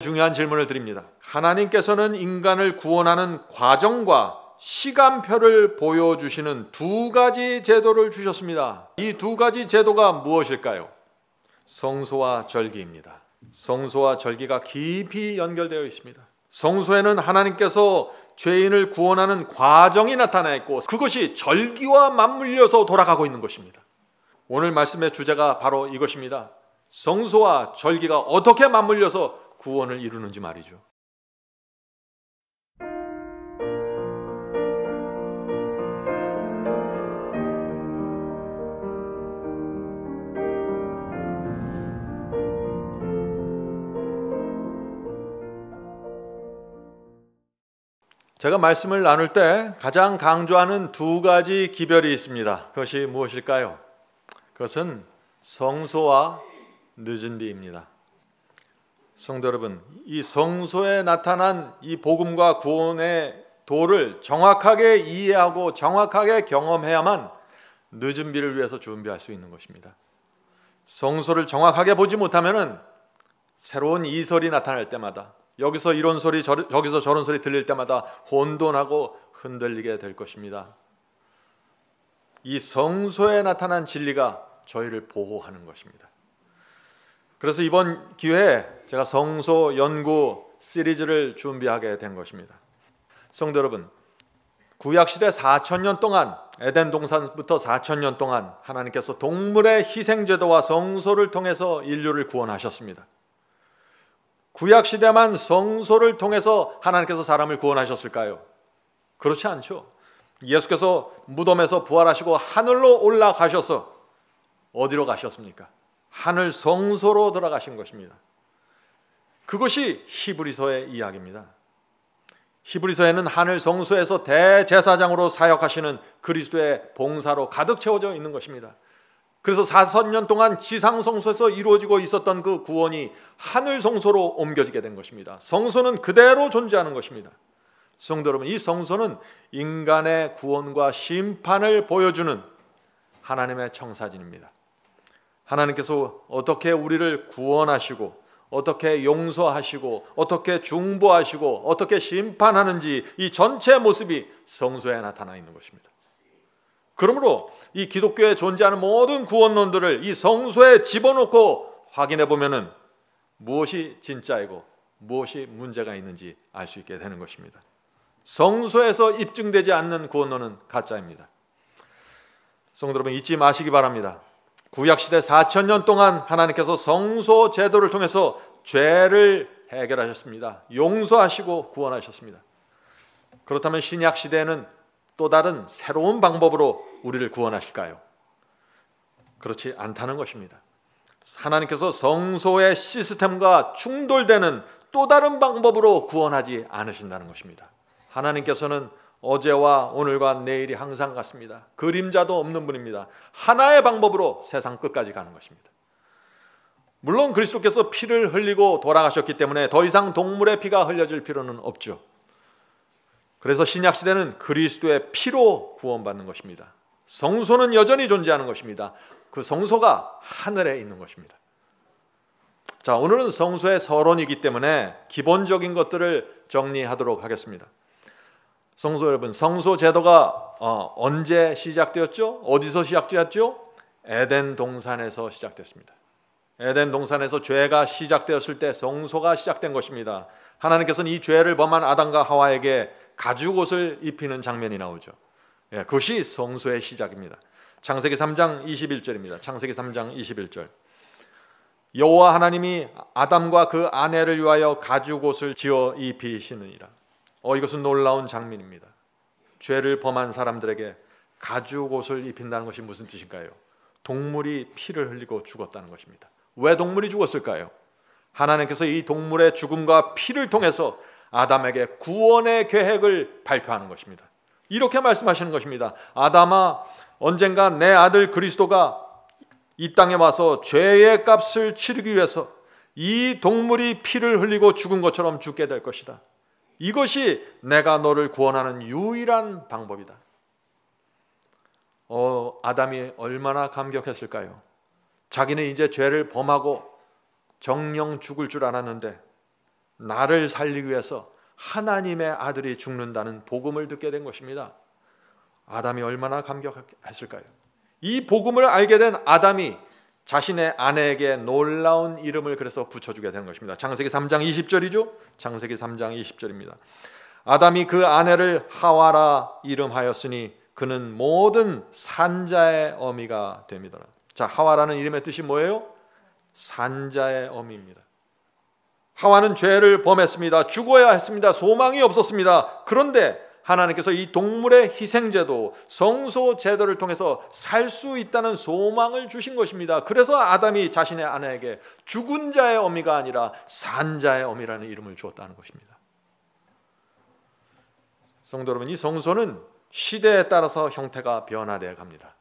중요한 질문을 드립니다. 하나님께서는 인간을 구원하는 과정과 시간표를 보여주시는 두 가지 제도를 주셨습니다. 이 두 가지 제도가 무엇일까요? 성소와 절기입니다. 성소와 절기가 깊이 연결되어 있습니다. 성소에는 하나님께서 죄인을 구원하는 과정이 나타나 있고 그것이 절기와 맞물려서 돌아가고 있는 것입니다. 오늘 말씀의 주제가 바로 이것입니다. 성소와 절기가 어떻게 맞물려서 구원을 이루는지 말이죠. 제가 말씀을 나눌 때 가장 강조하는 두 가지 기별이 있습니다. 그것이 무엇일까요? 그것은 성소와 늦은 비입니다. 성도 여러분, 이 성소에 나타난 이 복음과 구원의 도를 정확하게 이해하고 정확하게 경험해야만 늦은 비를 위해서 준비할 수 있는 것입니다. 성소를 정확하게 보지 못하면 새로운 이설이 나타날 때마다 여기서 이런 소리 저기서 저런 소리 들릴 때마다 혼돈하고 흔들리게 될 것입니다. 이 성소에 나타난 진리가 저희를 보호하는 것입니다. 그래서 이번 기회에 제가 성소 연구 시리즈를 준비하게 된 것입니다. 성도 여러분, 구약시대 4,000년 동안 에덴 동산부터 4,000년 동안 하나님께서 동물의 희생제도와 성소를 통해서 인류를 구원하셨습니다. 구약시대만 성소를 통해서 하나님께서 사람을 구원하셨을까요? 그렇지 않죠. 예수께서 무덤에서 부활하시고 하늘로 올라가셔서 어디로 가셨습니까? 하늘 성소로 들어가신 것입니다. 그것이 히브리서의 이야기입니다. 히브리서에는 하늘 성소에서 대제사장으로 사역하시는 그리스도의 봉사로 가득 채워져 있는 것입니다. 그래서 4,000년 동안 지상 성소에서 이루어지고 있었던 그 구원이 하늘 성소로 옮겨지게 된 것입니다. 성소는 그대로 존재하는 것입니다. 성도 여러분, 이 성소는 인간의 구원과 심판을 보여주는 하나님의 청사진입니다. 하나님께서 어떻게 우리를 구원하시고 어떻게 용서하시고 어떻게 중보하시고 어떻게 심판하는지 이 전체 모습이 성소에 나타나 있는 것입니다. 그러므로 이 기독교에 존재하는 모든 구원론들을 이 성소에 집어넣고 확인해 보면은 무엇이 진짜이고 무엇이 문제가 있는지 알 수 있게 되는 것입니다. 성소에서 입증되지 않는 구원론은 가짜입니다. 성도 여러분, 잊지 마시기 바랍니다. 구약시대 4,000년 동안 하나님께서 성소 제도를 통해서 죄를 해결하셨습니다. 용서하시고 구원하셨습니다. 그렇다면 신약시대에는 또 다른 새로운 방법으로 우리를 구원하실까요? 그렇지 않다는 것입니다. 하나님께서 성소의 시스템과 충돌되는 또 다른 방법으로 구원하지 않으신다는 것입니다. 하나님께서는 어제와 오늘과 내일이 항상 같습니다. 그림자도 없는 분입니다. 하나의 방법으로 세상 끝까지 가는 것입니다. 물론 그리스도께서 피를 흘리고 돌아가셨기 때문에 더 이상 동물의 피가 흘려질 필요는 없죠. 그래서 신약시대는 그리스도의 피로 구원받는 것입니다. 성소는 여전히 존재하는 것입니다. 그 성소가 하늘에 있는 것입니다. 자, 오늘은 성소의 서론이기 때문에 기본적인 것들을 정리하도록 하겠습니다. 성소 여러분, 성소 제도가 언제 시작되었죠? 어디서 시작되었죠? 에덴 동산에서 시작됐습니다. 에덴 동산에서 죄가 시작되었을 때 성소가 시작된 것입니다. 하나님께서는 이 죄를 범한 아담과 하와에게 가죽옷을 입히는 장면이 나오죠. 그것이 성소의 시작입니다. 창세기 3장 21절입니다. 창세기 3장 21절. 여호와 하나님이 아담과 그 아내를 위하여 가죽옷을 지어 입히시느니라. 이것은 놀라운 장면입니다. 죄를 범한 사람들에게 가죽옷을 입힌다는 것이 무슨 뜻일까요? 동물이 피를 흘리고 죽었다는 것입니다. 왜 동물이 죽었을까요? 하나님께서 이 동물의 죽음과 피를 통해서 아담에게 구원의 계획을 발표하는 것입니다. 이렇게 말씀하시는 것입니다. 아담아, 언젠가 내 아들 그리스도가 이 땅에 와서 죄의 값을 치르기 위해서 이 동물이 피를 흘리고 죽은 것처럼 죽게 될 것이다. 이것이 내가 너를 구원하는 유일한 방법이다. 아담이 얼마나 감격했을까요? 자기는 이제 죄를 범하고 정령 죽을 줄 알았는데 나를 살리기 위해서 하나님의 아들이 죽는다는 복음을 듣게 된 것입니다. 아담이 얼마나 감격했을까요? 이 복음을 알게 된 아담이 자신의 아내에게 놀라운 이름을 그래서 붙여주게 되는 것입니다. 창세기 3장 20절이죠. 창세기 3장 20절입니다. 아담이 그 아내를 하와라 이름하였으니 그는 모든 산자의 어미가 됩니다. 자, 하와라는 이름의 뜻이 뭐예요? 산자의 어미입니다. 하와는 죄를 범했습니다. 죽어야 했습니다. 소망이 없었습니다. 그런데 하나님께서 이 동물의 희생제도, 성소제도를 통해서 살 수 있다는 소망을 주신 것입니다. 그래서 아담이 자신의 아내에게 죽은 자의 어미가 아니라 산자의 어미라는 이름을 주었다는 것입니다. 성도 여러분, 이 성소는 시대에 따라서 형태가 변화되어 갑니다.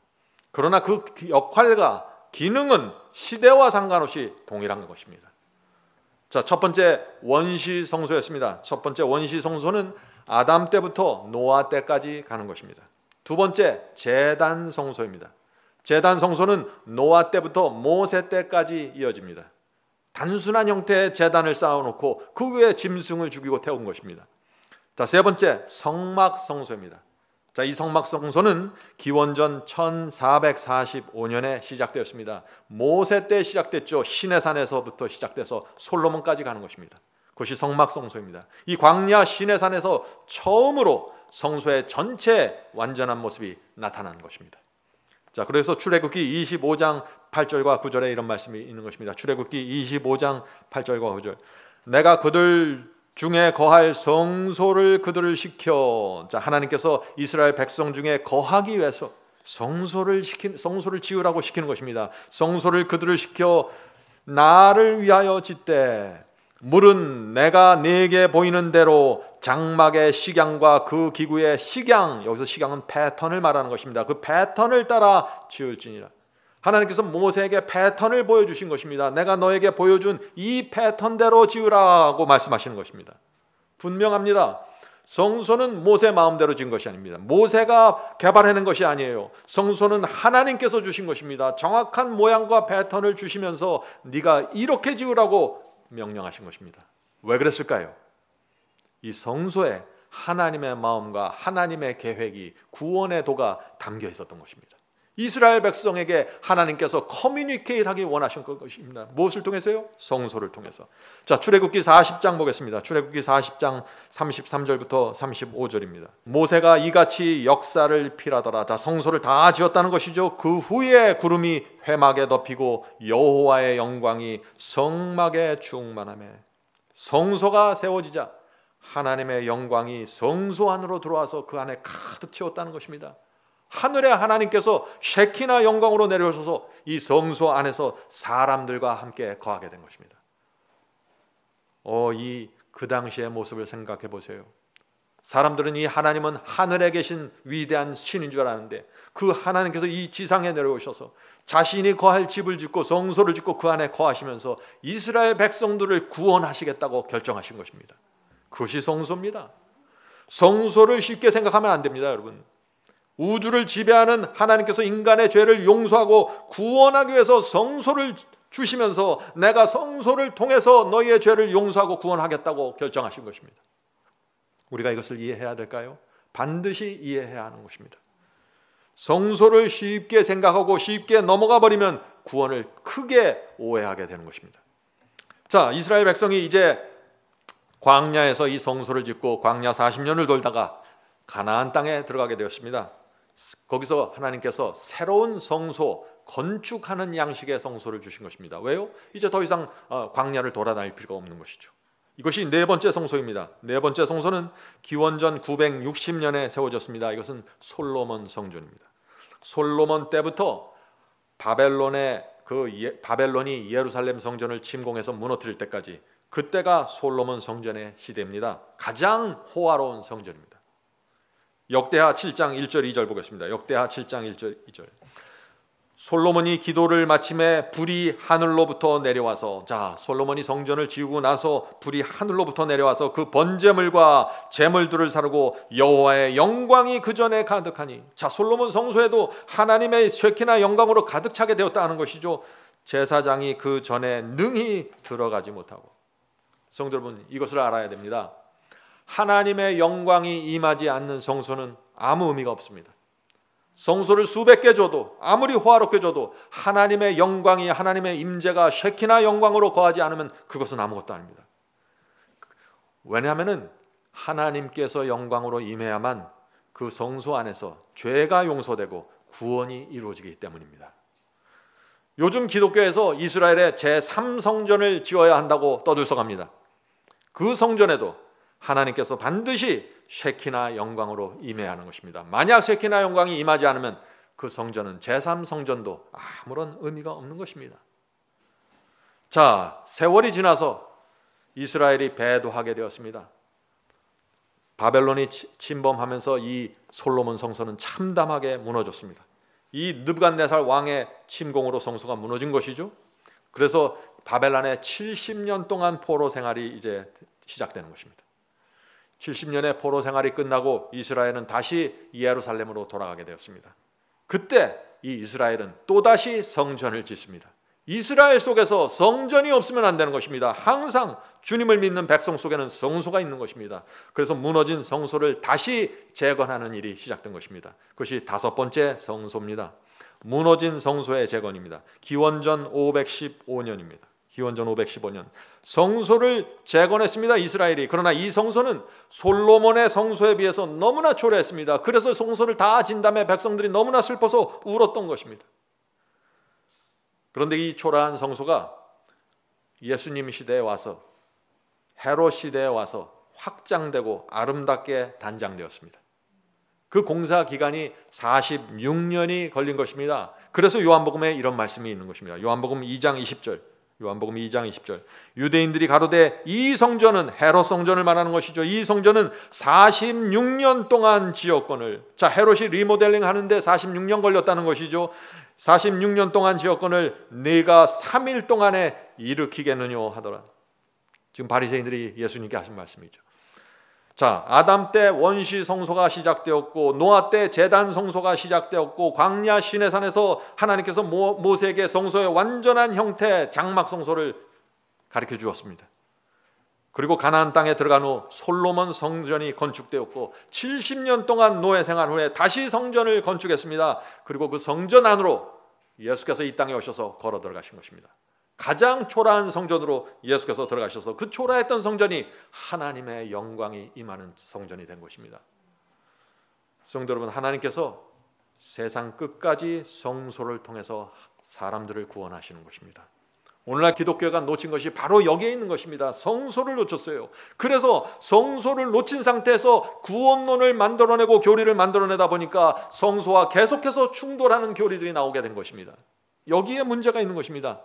그러나 그 역할과 기능은 시대와 상관없이 동일한 것입니다. 자, 첫 번째 원시 성소였습니다. 첫 번째 원시 성소는 아담 때부터 노아 때까지 가는 것입니다. 두 번째 제단 성소입니다. 제단 성소는 노아 때부터 모세 때까지 이어집니다. 단순한 형태의 제단을 쌓아놓고 그 위에 짐승을 죽이고 태운 것입니다. 자, 세 번째 성막 성소입니다. 자, 이 성막 성소는 기원전 1445년에 시작되었습니다. 모세 때 시작됐죠. 시내산에서부터 시작돼서 솔로몬까지 가는 것입니다. 그것이 성막 성소입니다. 이 광야 시내산에서 처음으로 성소의 전체 완전한 모습이 나타나는 것입니다. 자, 그래서 출애굽기 25장 8절과 9절에 이런 말씀이 있는 것입니다. 출애굽기 25장 8절과 9절. 내가 그들 중에 거할 성소를 그들을 시켜. 자, 하나님께서 이스라엘 백성 중에 거하기 위해서 성소를 지으라고 시키는 것입니다. 성소를 그들을 시켜 나를 위하여 짓되 물은 내가 네게 보이는 대로 장막의 식양과 그 기구의 식양, 여기서 식양은 패턴을 말하는 것입니다. 그 패턴을 따라 지을지니라. 하나님께서 모세에게 패턴을 보여주신 것입니다. 내가 너에게 보여준 이 패턴대로 지으라고 말씀하시는 것입니다. 분명합니다. 성소는 모세 마음대로 지은 것이 아닙니다. 모세가 개발해낸 것이 아니에요. 성소는 하나님께서 주신 것입니다. 정확한 모양과 패턴을 주시면서 네가 이렇게 지으라고 명령하신 것입니다. 왜 그랬을까요? 이 성소에 하나님의 마음과 하나님의 계획이, 구원의 도가 담겨 있었던 것입니다. 이스라엘 백성에게 하나님께서 커뮤니케이트하기 원하신 것입니다. 무엇을 통해서요? 성소를 통해서. 자, 출애굽기 40장 보겠습니다. 출애굽기 40장 33절부터 35절입니다. 모세가 이같이 역사를 필하더라. 자, 성소를 다 지었다는 것이죠. 그 후에 구름이 회막에 덮이고 여호와의 영광이 성막에 충만하며. 성소가 세워지자 하나님의 영광이 성소 안으로 들어와서 그 안에 가득 채웠다는 것입니다. 하늘의 하나님께서 쉐키나 영광으로 내려오셔서 이 성소 안에서 사람들과 함께 거하게 된 것입니다. 그 당시의 모습을 생각해 보세요. 사람들은 이 하나님은 하늘에 계신 위대한 신인 줄 알았는데 그 하나님께서 이 지상에 내려오셔서 자신이 거할 집을 짓고 성소를 짓고 그 안에 거하시면서 이스라엘 백성들을 구원하시겠다고 결정하신 것입니다. 그것이 성소입니다. 성소를 쉽게 생각하면 안 됩니다, 여러분. 우주를 지배하는 하나님께서 인간의 죄를 용서하고 구원하기 위해서 성소를 주시면서 내가 성소를 통해서 너희의 죄를 용서하고 구원하겠다고 결정하신 것입니다. 우리가 이것을 이해해야 될까요? 반드시 이해해야 하는 것입니다. 성소를 쉽게 생각하고 쉽게 넘어가 버리면 구원을 크게 오해하게 되는 것입니다. 자, 이스라엘 백성이 이제 광야에서 이 성소를 짓고 광야 40년을 돌다가 가나안 땅에 들어가게 되었습니다. 거기서 하나님께서 새로운 성소, 건축하는 양식의 성소를 주신 것입니다. 왜요? 이제 더 이상 광야를 돌아다닐 필요가 없는 것이죠. 이것이 네 번째 성소입니다. 네 번째 성소는 기원전 960년에 세워졌습니다. 이것은 솔로몬 성전입니다. 솔로몬 때부터 바벨론이 예루살렘 성전을 침공해서 무너뜨릴 때까지, 그때가 솔로몬 성전의 시대입니다. 가장 호화로운 성전입니다. 역대하 7장 1절 2절 보겠습니다. 역대하 7장 1절 2절. 솔로몬이 기도를 마침에 불이 하늘로부터 내려와서, 자, 솔로몬이 성전을 지우고 나서 불이 하늘로부터 내려와서 그 번제물과 제물들을 사르고 여호와의 영광이 그 전에 가득하니, 자, 솔로몬 성소에도 하나님의 쉐키나 영광으로 가득 차게 되었다는 것이죠. 제사장이 그 전에 능히 들어가지 못하고, 성도 여러분, 이것을 알아야 됩니다. 하나님의 영광이 임하지 않는 성소는 아무 의미가 없습니다. 성소를 수백 개 줘도, 아무리 호화롭게 줘도 하나님의 영광이, 하나님의 임재가 쉐키나 영광으로 거하지 않으면 그것은 아무것도 아닙니다. 왜냐하면 하나님께서 영광으로 임해야만 그 성소 안에서 죄가 용서되고 구원이 이루어지기 때문입니다. 요즘 기독교에서 이스라엘의 제3성전을 지어야 한다고 떠들썩합니다. 그 성전에도 하나님께서 반드시 쉐키나 영광으로 임해야 하는 것입니다. 만약 쉐키나 영광이 임하지 않으면 그 성전은 제3성전도 아무런 의미가 없는 것입니다. 자, 세월이 지나서 이스라엘이 배도하게 되었습니다. 바벨론이 침범하면서 이 솔로몬 성소는 참담하게 무너졌습니다. 이 느부갓네살 왕의 침공으로 성소가 무너진 것이죠. 그래서 바벨론의 70년 동안 포로 생활이 이제 시작되는 것입니다. 70년의 포로 생활이 끝나고 이스라엘은 다시 예루살렘으로 돌아가게 되었습니다. 그때 이 이스라엘은 또다시 성전을 짓습니다. 이스라엘 속에서 성전이 없으면 안 되는 것입니다. 항상 주님을 믿는 백성 속에는 성소가 있는 것입니다. 그래서 무너진 성소를 다시 재건하는 일이 시작된 것입니다. 그것이 5번째 성소입니다. 무너진 성소의 재건입니다. 기원전 515년입니다. 기원전 515년 성소를 재건했습니다, 이스라엘이. 그러나 이 성소는 솔로몬의 성소에 비해서 너무나 초라했습니다. 그래서 성소를 다 진 다음에 백성들이 너무나 슬퍼서 울었던 것입니다. 그런데 이 초라한 성소가 예수님 시대에 와서, 헤롯 시대에 와서 확장되고 아름답게 단장되었습니다. 그 공사 기간이 46년이 걸린 것입니다. 그래서 요한복음에 이런 말씀이 있는 것입니다. 요한복음 2장 20절. 요한복음 2장 20절. 유대인들이 가로되 이 성전은, 헤롯 성전을 말하는 것이죠. 이 성전은 46년 동안 지었거늘. 자, 헤롯이 리모델링 하는데 46년 걸렸다는 것이죠. 46년 동안 지었거늘 네가 3일 동안에 일으키겠느냐 하더라. 지금 바리새인들이 예수님께 하신 말씀이죠. 자, 아담 때 원시 성소가 시작되었고, 노아 때 제단 성소가 시작되었고, 광야 시내산에서 하나님께서 모세에게 성소의 완전한 형태 장막 성소를 가르쳐 주었습니다. 그리고 가나안 땅에 들어간 후 솔로몬 성전이 건축되었고, 70년 동안 노예 생활 후에 다시 성전을 건축했습니다. 그리고 그 성전 안으로 예수께서 이 땅에 오셔서 걸어 들어가신 것입니다. 가장 초라한 성전으로 예수께서 들어가셔서 그 초라했던 성전이 하나님의 영광이 임하는 성전이 된 것입니다. 성도 여러분, 하나님께서 세상 끝까지 성소를 통해서 사람들을 구원하시는 것입니다. 오늘날 기독교가 놓친 것이 바로 여기에 있는 것입니다. 성소를 놓쳤어요. 그래서 성소를 놓친 상태에서 구원론을 만들어내고 교리를 만들어내다 보니까 성소와 계속해서 충돌하는 교리들이 나오게 된 것입니다. 여기에 문제가 있는 것입니다.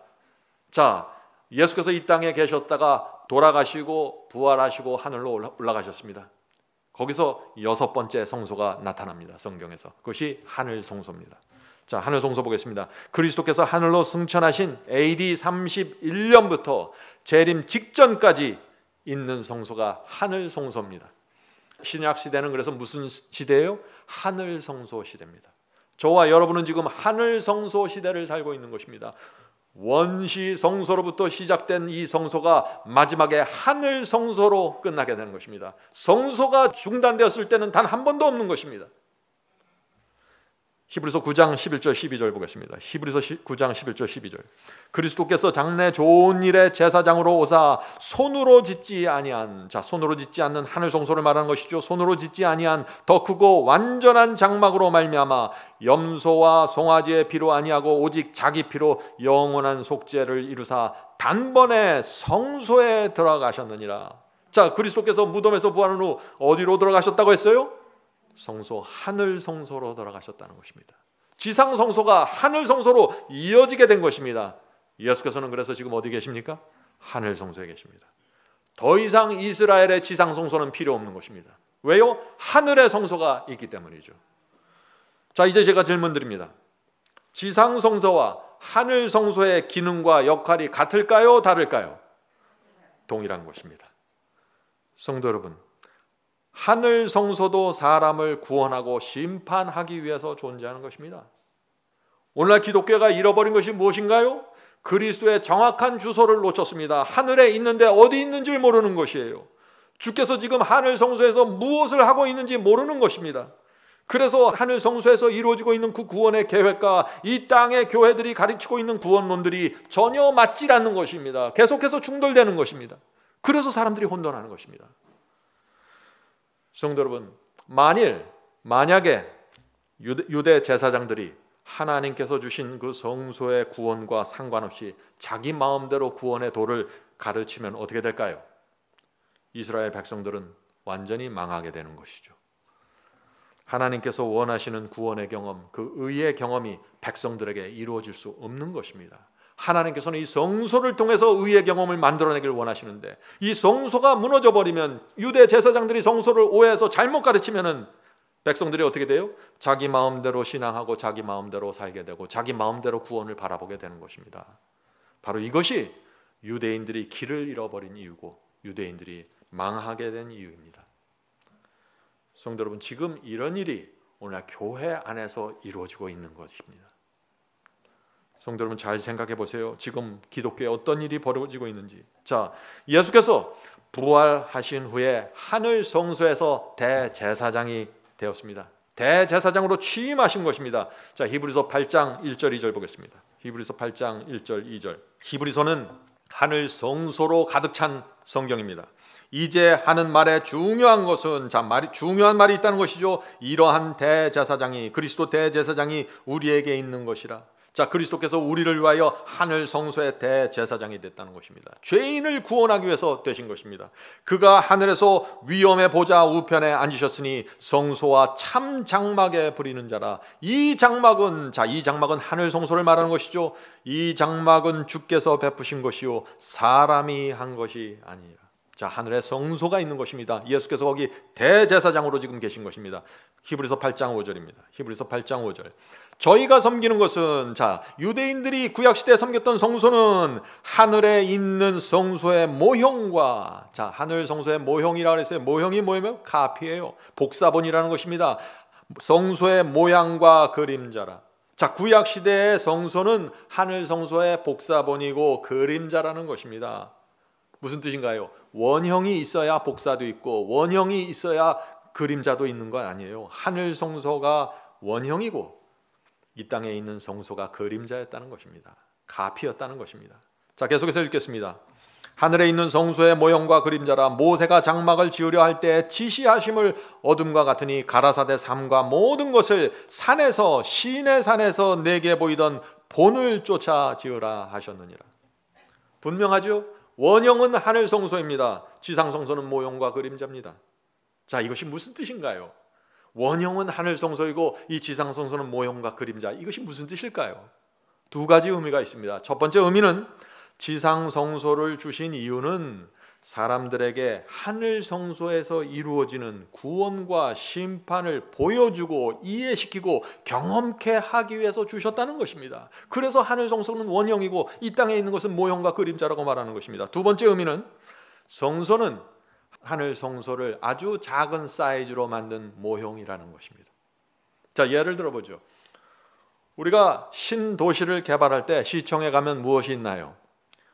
자, 예수께서 이 땅에 계셨다가 돌아가시고 부활하시고 하늘로 올라가셨습니다. 거기서 6번째 성소가 나타납니다. 성경에서. 그것이 하늘 성소입니다. 자, 하늘 성소 보겠습니다. 그리스도께서 하늘로 승천하신 AD 31년부터 재림 직전까지 있는 성소가 하늘 성소입니다. 신약 시대는 그래서 무슨 시대예요? 하늘 성소 시대입니다. 저와 여러분은 지금 하늘 성소 시대를 살고 있는 것입니다. 원시 성소로부터 시작된 이 성소가 마지막에 하늘 성소로 끝나게 되는 것입니다. 성소가 중단되었을 때는 단 한 번도 없는 것입니다. 히브리서 9장 11절 12절 보겠습니다. 히브리서 9장 11절 12절. 그리스도께서 장래 좋은 일의 제사장으로 오사 손으로 짓지 아니한, 자, 손으로 짓지 않는 하늘 성소를 말하는 것이죠. 손으로 짓지 아니한 더 크고 완전한 장막으로 말미암아 염소와 송아지의 피로 아니하고 오직 자기 피로 영원한 속죄를 이루사 단번에 성소에 들어가셨느니라. 자, 그리스도께서 무덤에서 부활한 후 어디로 들어가셨다고 했어요? 성소, 하늘 성소로 들어가셨다는 것입니다. 지상 성소가 하늘 성소로 이어지게 된 것입니다. 예수께서는 그래서 지금 어디 계십니까? 하늘 성소에 계십니다. 더 이상 이스라엘의 지상 성소는 필요 없는 것입니다. 왜요? 하늘의 성소가 있기 때문이죠. 자, 이제 제가 질문 드립니다. 지상 성소와 하늘 성소의 기능과 역할이 같을까요? 다를까요? 동일한 것입니다. 성도 여러분, 하늘 성소도 사람을 구원하고 심판하기 위해서 존재하는 것입니다. 오늘날 기독교가 잃어버린 것이 무엇인가요? 그리스도의 정확한 주소를 놓쳤습니다. 하늘에 있는데 어디 있는지를 모르는 것이에요. 주께서 지금 하늘 성소에서 무엇을 하고 있는지 모르는 것입니다. 그래서 하늘 성소에서 이루어지고 있는 그 구원의 계획과 이 땅의 교회들이 가르치고 있는 구원론들이 전혀 맞지 않는 것입니다. 계속해서 충돌되는 것입니다. 그래서 사람들이 혼돈하는 것입니다. 성도 여러분, 만약에 유대 제사장들이 하나님께서 주신 그 성소의 구원과 상관없이 자기 마음대로 구원의 도를 가르치면 어떻게 될까요? 이스라엘 백성들은 완전히 망하게 되는 것이죠. 하나님께서 원하시는 구원의 경험, 그 의의 경험이 백성들에게 이루어질 수 없는 것입니다. 하나님께서는 이 성소를 통해서 의의 경험을 만들어내길 원하시는데 이 성소가 무너져버리면, 유대 제사장들이 성소를 오해해서 잘못 가르치면은 백성들이 어떻게 돼요? 자기 마음대로 신앙하고 자기 마음대로 살게 되고 자기 마음대로 구원을 바라보게 되는 것입니다. 바로 이것이 유대인들이 길을 잃어버린 이유고 유대인들이 망하게 된 이유입니다. 성도 여러분, 지금 이런 일이 오늘 교회 안에서 이루어지고 있는 것입니다. 성도 여러분, 잘 생각해 보세요. 지금 기독교에 어떤 일이 벌어지고 있는지. 자, 예수께서 부활하신 후에 하늘 성소에서 대제사장이 되었습니다. 대제사장으로 취임하신 것입니다. 자, 히브리서 8장 1절 2절 보겠습니다. 히브리서 8장 1절 2절. 히브리서는 하늘 성소로 가득 찬 성경입니다. 이제 하는 말의 중요한 것은, 중요한 말이 있다는 것이죠. 이러한 대제사장이, 그리스도 대제사장이 우리에게 있는 것이라. 자, 그리스도께서 우리를 위하여 하늘 성소의 대제사장이 됐다는 것입니다. 죄인을 구원하기 위해서 되신 것입니다. 그가 하늘에서 위엄의 보좌 우편에 앉으셨으니 성소와 참 장막에 부리는 자라. 이 장막은 하늘 성소를 말하는 것이죠. 이 장막은 주께서 베푸신 것이요 사람이 한 것이 아니라. 자, 하늘에 성소가 있는 것입니다. 예수께서 거기 대제사장으로 지금 계신 것입니다. 히브리서 8장 5절입니다. 히브리서 8장 5절. 저희가 섬기는 것은, 유대인들이 구약시대에 섬겼던 성소는 하늘에 있는 성소의 모형과, 하늘 성소의 모형이라고 했어요. 모형이 뭐냐면 카피예요. 복사본이라는 것입니다. 성소의 모양과 그림자라. 자, 구약시대의 성소는 하늘 성소의 복사본이고 그림자라는 것입니다. 무슨 뜻인가요? 원형이 있어야 복사도 있고 원형이 있어야 그림자도 있는 건 아니에요. 하늘 성소가 원형이고 이 땅에 있는 성소가 그림자였다는 것입니다. 가피였다는 것입니다. 자, 계속해서 읽겠습니다. 하늘에 있는 성소의 모형과 그림자라. 모세가 장막을 지으려 할 때 지시하심을 어둠과 같으니 가라사대 삶과 모든 것을 산에서, 시내 산에서 내게 보이던 본을 쫓아 지으라 하셨느니라. 분명하죠? 원형은 하늘 성소입니다. 지상 성소는 모형과 그림자입니다. 자, 이것이 무슨 뜻인가요? 원형은 하늘 성소이고 이 지상 성소는 모형과 그림자. 이것이 무슨 뜻일까요? 두 가지 의미가 있습니다. 첫 번째 의미는 지상 성소를 주신 이유는 사람들에게 하늘 성소에서 이루어지는 구원과 심판을 보여주고 이해시키고 경험케 하기 위해서 주셨다는 것입니다. 그래서 하늘 성소는 원형이고 이 땅에 있는 것은 모형과 그림자라고 말하는 것입니다. 두 번째 의미는 성소는 하늘 성소를 아주 작은 사이즈로 만든 모형이라는 것입니다. 자, 예를 들어보죠. 우리가 신도시를 개발할 때 시청에 가면 무엇이 있나요?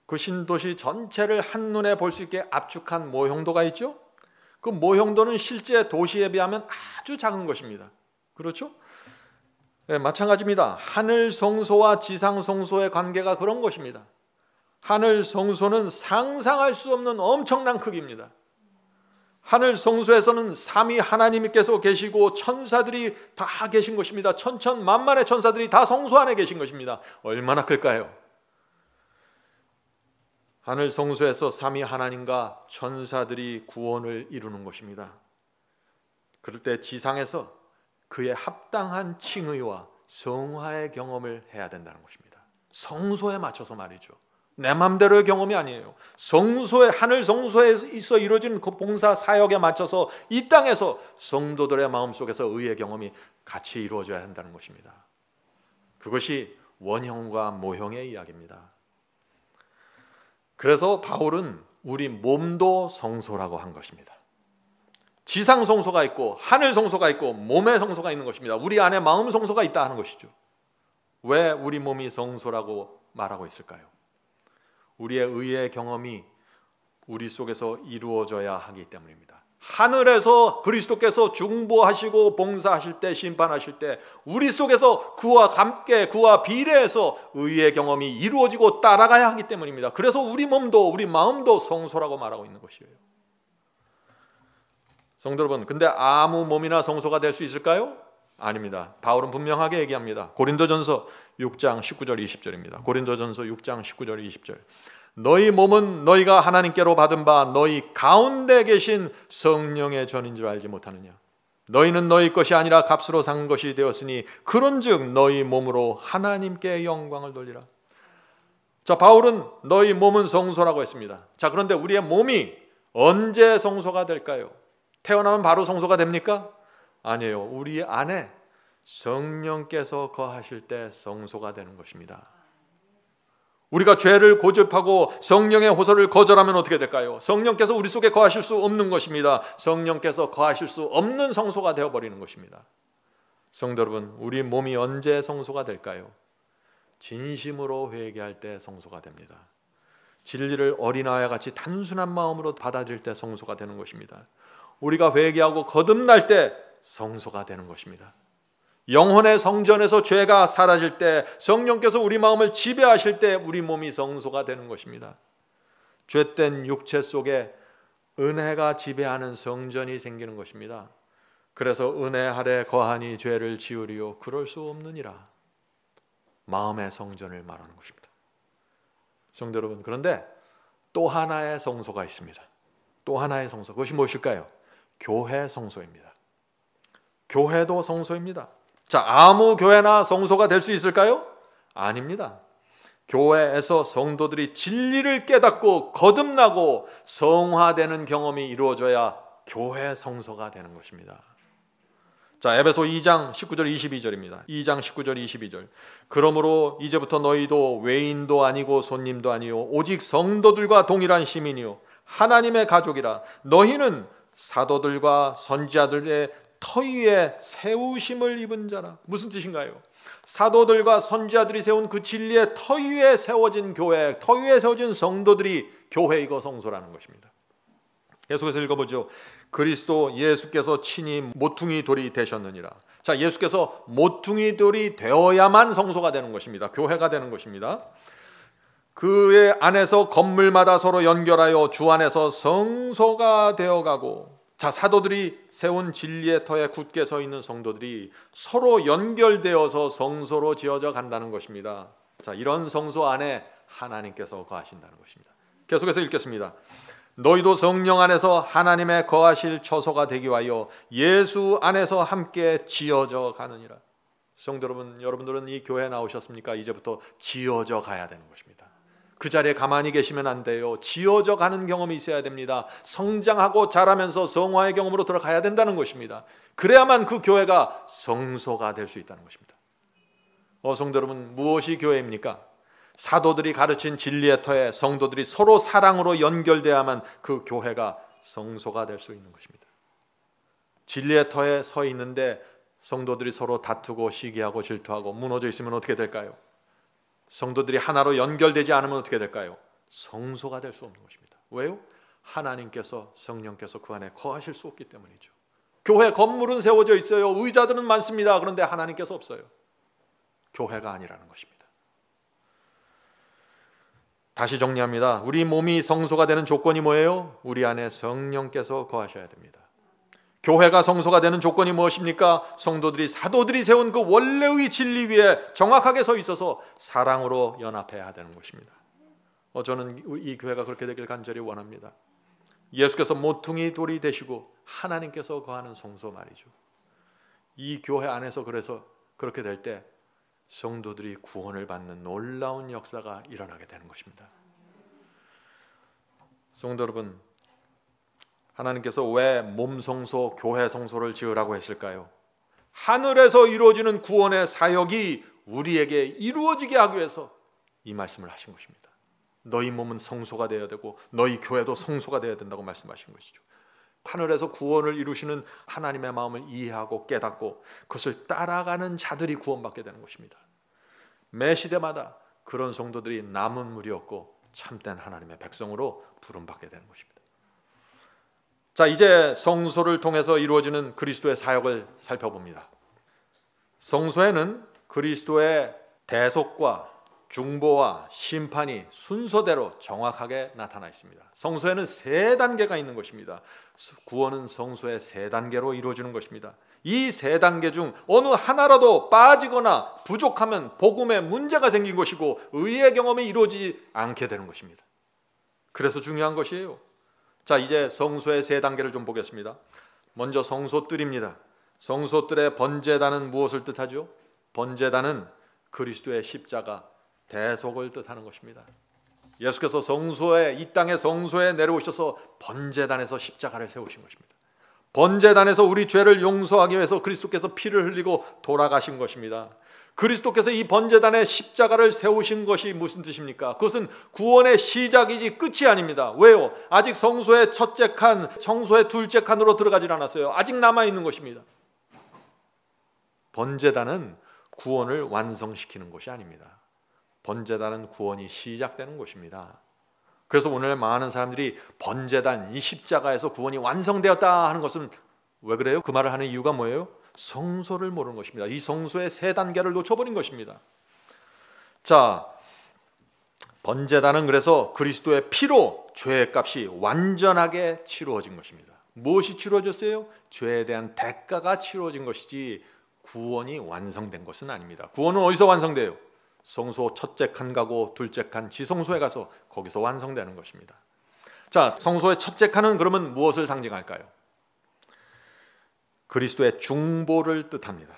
그 신도시 전체를 한눈에 볼 수 있게 압축한 모형도가 있죠? 그 모형도는 실제 도시에 비하면 아주 작은 것입니다. 그렇죠? 네, 마찬가지입니다. 하늘 성소와 지상 성소의 관계가 그런 것입니다. 하늘 성소는 상상할 수 없는 엄청난 크기입니다. 하늘 성소에서는 삼위 하나님께서 계시고 천사들이 다 계신 것입니다. 천천만만의 천사들이 다 성소 안에 계신 것입니다. 얼마나 클까요? 하늘 성소에서 삼위 하나님과 천사들이 구원을 이루는 것입니다. 그럴 때 지상에서 그의 합당한 칭의와 성화의 경험을 해야 된다는 것입니다. 성소에 맞춰서 말이죠. 내 맘대로의 경험이 아니에요. 성소에, 하늘 성소에서 이루어진 그 봉사 사역에 맞춰서 이 땅에서 성도들의 마음속에서 의의 경험이 같이 이루어져야 한다는 것입니다. 그것이 원형과 모형의 이야기입니다. 그래서 바울은 우리 몸도 성소라고 한 것입니다. 지상 성소가 있고 하늘 성소가 있고 몸의 성소가 있는 것입니다. 우리 안에 마음 성소가 있다 하는 것이죠. 왜 우리 몸이 성소라고 말하고 있을까요? 우리의 의의 경험이 우리 속에서 이루어져야 하기 때문입니다. 하늘에서 그리스도께서 중보하시고 봉사하실 때, 심판하실 때 우리 속에서 그와 함께 그와 비례해서 의의 경험이 이루어지고 따라가야 하기 때문입니다. 그래서 우리 몸도 우리 마음도 성소라고 말하고 있는 것이에요. 성도 여러분, 근데 아무 몸이나 성소가 될 수 있을까요? 아닙니다. 바울은 분명하게 얘기합니다. 고린도전서 6장 19절 20절입니다. 고린도전서 6장 19절 20절. 너희 몸은 너희가 하나님께로 받은 바 너희 가운데 계신 성령의 전인 줄 알지 못하느냐. 너희는 너희 것이 아니라 값으로 산 것이 되었으니 그런즉 너희 몸으로 하나님께 영광을 돌리라. 자, 바울은 너희 몸은 성소라고 했습니다. 자, 그런데 우리의 몸이 언제 성소가 될까요? 태어나면 바로 성소가 됩니까? 아니에요. 우리 안에 성령께서 거하실 때 성소가 되는 것입니다. 우리가 죄를 고집하고 성령의 호소를 거절하면 어떻게 될까요? 성령께서 우리 속에 거하실 수 없는 것입니다. 성령께서 거하실 수 없는 성소가 되어버리는 것입니다. 성도 여러분, 우리 몸이 언제 성소가 될까요? 진심으로 회개할 때 성소가 됩니다. 진리를 어린아이와 같이 단순한 마음으로 받아들일 때 성소가 되는 것입니다. 우리가 회개하고 거듭날 때 성소가 되는 것입니다. 영혼의 성전에서 죄가 사라질 때, 성령께서 우리 마음을 지배하실 때 우리 몸이 성소가 되는 것입니다. 죄된 육체 속에 은혜가 지배하는 성전이 생기는 것입니다. 그래서 은혜 아래 거하니 죄를 지으리요 그럴 수 없느니라. 마음의 성전을 말하는 것입니다. 성도 여러분, 그런데 또 하나의 성소가 있습니다. 또 하나의 성소, 그것이 무엇일까요? 교회 성소입니다. 교회도 성소입니다. 자, 아무 교회나 성소가 될 수 있을까요? 아닙니다. 교회에서 성도들이 진리를 깨닫고 거듭나고 성화되는 경험이 이루어져야 교회 성소가 되는 것입니다. 자, 에베소 2장 19절 22절입니다. 2장 19절 22절. 그러므로 이제부터 너희도 외인도 아니고 손님도 아니요 오직 성도들과 동일한 시민이요 하나님의 가족이라. 너희는 사도들과 선지자들의 터 위에 세우심을 입은 자라. 무슨 뜻인가요? 사도들과 선지자들이 세운 그 진리의 터 위에 세워진 교회, 터 위에 세워진 성도들이 교회이고 성소라는 것입니다. 계속해서 읽어보죠. 그리스도 예수께서 친히 모퉁이 돌이 되셨느니라. 자, 예수께서 모퉁이 돌이 되어야만 성소가 되는 것입니다. 교회가 되는 것입니다. 그의 안에서 건물마다 서로 연결하여 주 안에서 성소가 되어가고. 자, 사도들이 세운 진리의 터에 굳게 서 있는 성도들이 서로 연결되어서 성소로 지어져 간다는 것입니다. 자, 이런 성소 안에 하나님께서 거하신다는 것입니다. 계속해서 읽겠습니다. 너희도 성령 안에서 하나님의 거하실 처소가 되기 위하여 예수 안에서 함께 지어져 가느니라. 성도 여러분, 여러분들은 이 교회에 나오셨습니까? 이제부터 지어져 가야 되는 것입니다. 그 자리에 가만히 계시면 안 돼요. 지어져 가는 경험이 있어야 됩니다. 성장하고 자라면서 성화의 경험으로 들어가야 된다는 것입니다. 그래야만 그 교회가 성소가 될 수 있다는 것입니다. 성도 여러분, 무엇이 교회입니까? 사도들이 가르친 진리의 터에 성도들이 서로 사랑으로 연결돼야만 그 교회가 성소가 될 수 있는 것입니다. 진리의 터에 서 있는데 성도들이 서로 다투고 시기하고 질투하고 무너져 있으면 어떻게 될까요? 성도들이 하나로 연결되지 않으면 어떻게 될까요? 성소가 될 수 없는 것입니다. 왜요? 하나님께서, 성령께서 그 안에 거하실 수 없기 때문이죠. 교회 건물은 세워져 있어요. 의자들은 많습니다. 그런데 하나님께서 없어요. 교회가 아니라는 것입니다. 다시 정리합니다. 우리 몸이 성소가 되는 조건이 뭐예요? 우리 안에 성령께서 거하셔야 됩니다. 교회가 성소가 되는 조건이 무엇입니까? 성도들이, 사도들이 세운 그 원래의 진리 위에 정확하게 서 있어서 사랑으로 연합해야 되는 것입니다. 저는 이 교회가 그렇게 되길 간절히 원합니다. 예수께서 모퉁이 돌이 되시고 하나님께서 거하는 성소 말이죠. 이 교회 안에서 그래서 그렇게 될 때 성도들이 구원을 받는 놀라운 역사가 일어나게 되는 것입니다. 성도 여러분, 하나님께서 왜 몸 성소, 교회 성소를 지으라고 했을까요? 하늘에서 이루어지는 구원의 사역이 우리에게 이루어지게 하기 위해서 이 말씀을 하신 것입니다. 너희 몸은 성소가 되어야 되고 너희 교회도 성소가 되어야 된다고 말씀하신 것이죠. 하늘에서 구원을 이루시는 하나님의 마음을 이해하고 깨닫고 그것을 따라가는 자들이 구원받게 되는 것입니다. 매 시대마다 그런 성도들이 남은 무리였고 참된 하나님의 백성으로 부름받게 되는 것입니다. 자, 이제 성소를 통해서 이루어지는 그리스도의 사역을 살펴봅니다. 성소에는 그리스도의 대속과 중보와 심판이 순서대로 정확하게 나타나 있습니다. 성소에는 세 단계가 있는 것입니다. 구원은 성소의 세 단계로 이루어지는 것입니다. 이 세 단계 중 어느 하나라도 빠지거나 부족하면 복음에 문제가 생긴 것이고 의의 경험이 이루어지지 않게 되는 것입니다. 그래서 중요한 것이에요. 자, 이제 성소의 세 단계를 좀 보겠습니다. 먼저 성소뜰입니다. 성소뜰의 번제단은 무엇을 뜻하죠? 번제단은 그리스도의 십자가, 대속을 뜻하는 것입니다. 예수께서 이 땅의 성소에 내려오셔서 번제단에서 십자가를 세우신 것입니다. 번제단에서 우리 죄를 용서하기 위해서 그리스도께서 피를 흘리고 돌아가신 것입니다. 그리스도께서 이 번제단의 십자가를 세우신 것이 무슨 뜻입니까? 그것은 구원의 시작이지 끝이 아닙니다. 왜요? 아직 성소의 첫째 칸, 성소의 둘째 칸으로 들어가질 않았어요. 아직 남아있는 것입니다. 번제단은 구원을 완성시키는 것이 아닙니다. 번제단은 구원이 시작되는 것입니다. 그래서 오늘 많은 사람들이 번제단, 이 십자가에서 구원이 완성되었다 하는 것은 왜 그래요? 그 말을 하는 이유가 뭐예요? 성소를 모르는 것입니다. 이 성소의 세 단계를 놓쳐버린 것입니다. 자, 번제단은 그래서 그리스도의 피로 죄의 값이 완전하게 치루어진 것입니다. 무엇이 치루어졌어요? 죄에 대한 대가가 치루어진 것이지 구원이 완성된 것은 아닙니다. 구원은 어디서 완성돼요? 성소 첫째 칸 가고 둘째 칸 지성소에 가서 거기서 완성되는 것입니다. 자, 성소의 첫째 칸은 그러면 무엇을 상징할까요? 그리스도의 중보를 뜻합니다.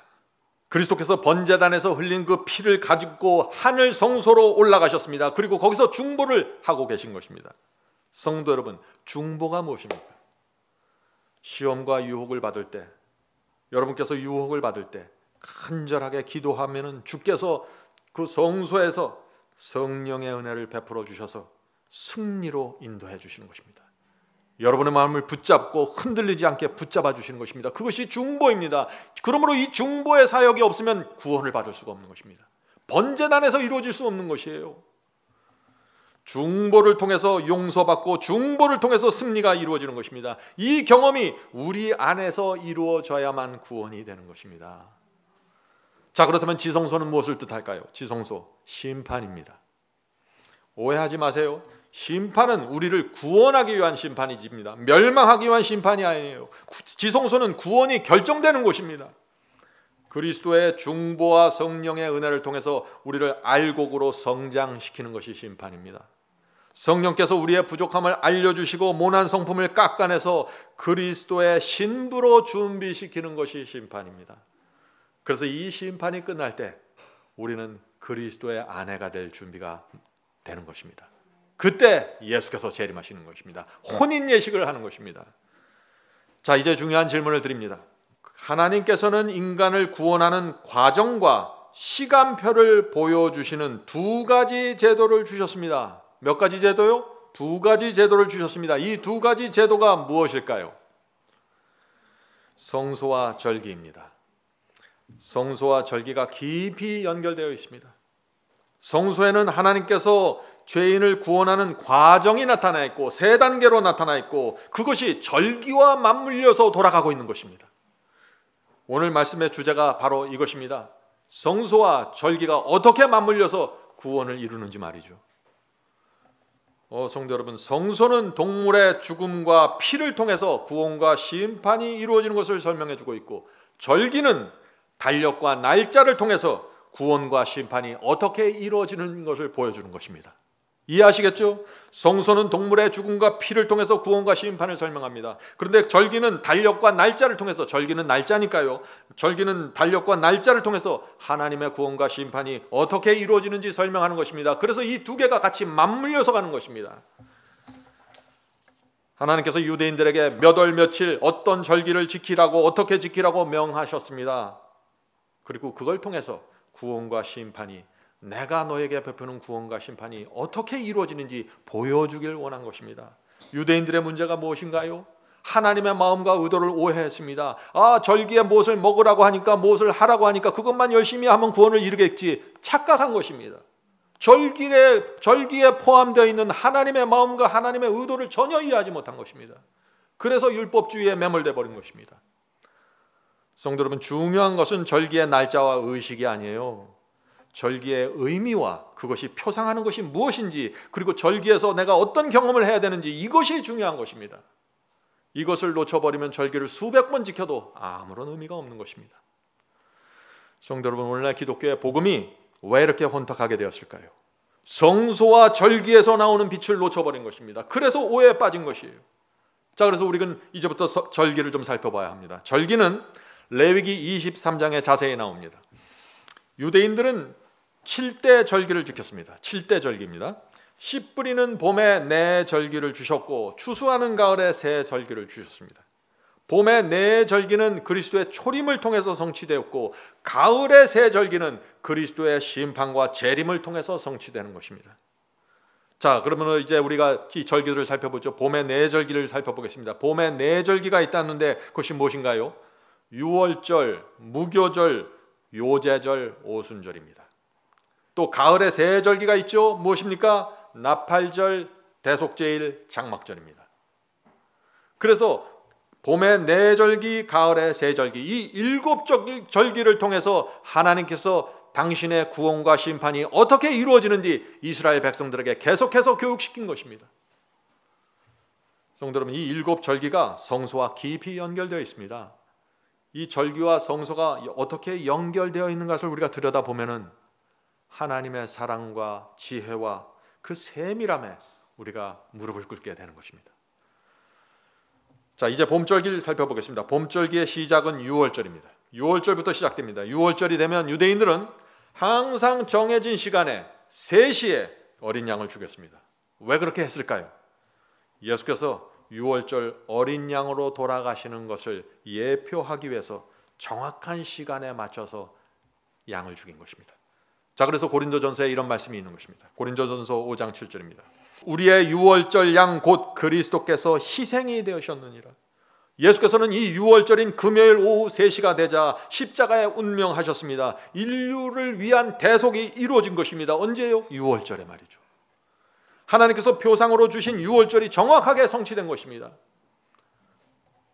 그리스도께서 번제단에서 흘린 그 피를 가지고 하늘 성소로 올라가셨습니다. 그리고 거기서 중보를 하고 계신 것입니다. 성도 여러분, 중보가 무엇입니까? 시험과 유혹을 받을 때, 여러분께서 유혹을 받을 때 간절하게 기도하면은 주께서 그 성소에서 성령의 은혜를 베풀어 주셔서 승리로 인도해 주시는 것입니다. 여러분의 마음을 붙잡고 흔들리지 않게 붙잡아 주시는 것입니다. 그것이 중보입니다. 그러므로 이 중보의 사역이 없으면 구원을 받을 수가 없는 것입니다. 번제단에서 이루어질 수 없는 것이에요. 중보를 통해서 용서받고 중보를 통해서 승리가 이루어지는 것입니다. 이 경험이 우리 안에서 이루어져야만 구원이 되는 것입니다. 자, 그렇다면 지성소는 무엇을 뜻할까요? 지성소, 심판입니다. 오해하지 마세요. 심판은 우리를 구원하기 위한 심판이집니다. 멸망하기 위한 심판이 아니에요. 지성소는 구원이 결정되는 곳입니다. 그리스도의 중보와 성령의 은혜를 통해서 우리를 알곡으로 성장시키는 것이 심판입니다. 성령께서 우리의 부족함을 알려주시고 모난 성품을 깎아내서 그리스도의 신부로 준비시키는 것이 심판입니다. 그래서 이 심판이 끝날 때 우리는 그리스도의 아내가 될 준비가 되는 것입니다. 그때 예수께서 재림하시는 것입니다. 혼인 예식을 하는 것입니다. 자, 이제 중요한 질문을 드립니다. 하나님께서는 인간을 구원하는 과정과 시간표를 보여주시는 두 가지 제도를 주셨습니다. 몇 가지 제도요? 두 가지 제도를 주셨습니다. 이 두 가지 제도가 무엇일까요? 성소와 절기입니다. 성소와 절기가 깊이 연결되어 있습니다. 성소에는 하나님께서 죄인을 구원하는 과정이 나타나 있고 세 단계로 나타나 있고 그것이 절기와 맞물려서 돌아가고 있는 것입니다. 오늘 말씀의 주제가 바로 이것입니다. 성소와 절기가 어떻게 맞물려서 구원을 이루는지 말이죠. 성도 여러분, 성소는 동물의 죽음과 피를 통해서 구원과 심판이 이루어지는 것을 설명해 주고 있고 절기는 달력과 날짜를 통해서 구원과 심판이 어떻게 이루어지는 것을 보여주는 것입니다. 이해하시겠죠? 성소는 동물의 죽음과 피를 통해서 구원과 심판을 설명합니다. 그런데 절기는 달력과 날짜를 통해서, 절기는 날짜니까요. 절기는 달력과 날짜를 통해서 하나님의 구원과 심판이 어떻게 이루어지는지 설명하는 것입니다. 그래서 이 두 개가 같이 맞물려서 가는 것입니다. 하나님께서 유대인들에게 몇 월 며칠 어떤 절기를 지키라고 어떻게 지키라고 명하셨습니다. 그리고 그걸 통해서 구원과 심판이, 내가 너에게 베푸는 구원과 심판이 어떻게 이루어지는지 보여주길 원한 것입니다. 유대인들의 문제가 무엇인가요? 하나님의 마음과 의도를 오해했습니다. 절기에 무엇을 먹으라고 하니까, 무엇을 하라고 하니까 그것만 열심히 하면 구원을 이루겠지 착각한 것입니다. 절기에 포함되어 있는 하나님의 마음과 하나님의 의도를 전혀 이해하지 못한 것입니다. 그래서 율법주의에 매몰돼 버린 것입니다. 성도 여러분, 중요한 것은 절기의 날짜와 의식이 아니에요. 절기의 의미와 그것이 표상하는 것이 무엇인지, 그리고 절기에서 내가 어떤 경험을 해야 되는지, 이것이 중요한 것입니다. 이것을 놓쳐버리면 절기를 수백 번 지켜도 아무런 의미가 없는 것입니다. 성도 여러분, 오늘날 기독교의 복음이 왜 이렇게 혼탁하게 되었을까요? 성소와 절기에서 나오는 빛을 놓쳐버린 것입니다. 그래서 오해에 빠진 것이에요. 자, 그래서 우리는 이제부터 절기를 좀 살펴봐야 합니다. 절기는 레위기 23장에 자세히 나옵니다. 유대인들은 7대 절기를 지켰습니다. 7대 절기입니다. 씨 뿌리는 봄에 네 절기를 주셨고 추수하는 가을에 세 절기를 주셨습니다. 봄의 네 절기는 그리스도의 초림을 통해서 성취되었고 가을의 세 절기는 그리스도의 심판과 재림을 통해서 성취되는 것입니다. 자, 그러면 이제 우리가 이 절기들을 살펴보죠. 봄의 네 절기를 살펴보겠습니다. 봄의 네 절기가 있다는데 그것이 무엇인가요? 유월절, 무교절, 요제절, 오순절입니다. 또 가을에 세 절기가 있죠. 무엇입니까? 나팔절, 대속제일, 장막절입니다. 그래서 봄의 네 절기, 가을의 세 절기, 이 일곱 절기를 통해서 하나님께서 당신의 구원과 심판이 어떻게 이루어지는지 이스라엘 백성들에게 계속해서 교육시킨 것입니다. 성도 여러분, 이 일곱 절기가 성소와 깊이 연결되어 있습니다. 이 절기와 성소가 어떻게 연결되어 있는 것을 우리가 들여다보면은 하나님의 사랑과 지혜와 그 세밀함에 우리가 무릎을 꿇게 되는 것입니다. 자, 이제 봄절기를 살펴보겠습니다. 봄절기의 시작은 유월절입니다. 유월절부터 시작됩니다. 유월절이 되면 유대인들은 항상 정해진 시간에 3시에 어린 양을 죽였습니다. 왜 그렇게 했을까요? 예수께서 유월절 어린 양으로 돌아가시는 것을 예표하기 위해서 정확한 시간에 맞춰서 양을 죽인 것입니다. 자, 그래서 고린도전서에 이런 말씀이 있는 것입니다. 고린도전서 5장 7절입니다. 우리의 유월절 양 곧 그리스도께서 희생이 되으셨느니라. 예수께서는 이 유월절인 금요일 오후 3시가 되자 십자가에 운명하셨습니다. 인류를 위한 대속이 이루어진 것입니다. 언제요? 유월절에 말이죠. 하나님께서 표상으로 주신 유월절이 정확하게 성취된 것입니다.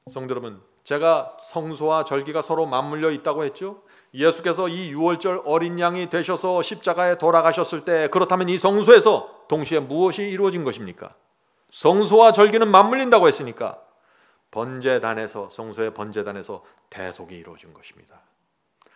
성도 여러분, 제가 성소와 절기가 서로 맞물려 있다고 했죠? 예수께서 이 유월절 어린 양이 되셔서 십자가에 돌아가셨을 때, 그렇다면 이 성소에서 동시에 무엇이 이루어진 것입니까? 성소와 절기는 맞물린다고 했으니까 번제단에서, 성소의 번제단에서 대속이 이루어진 것입니다.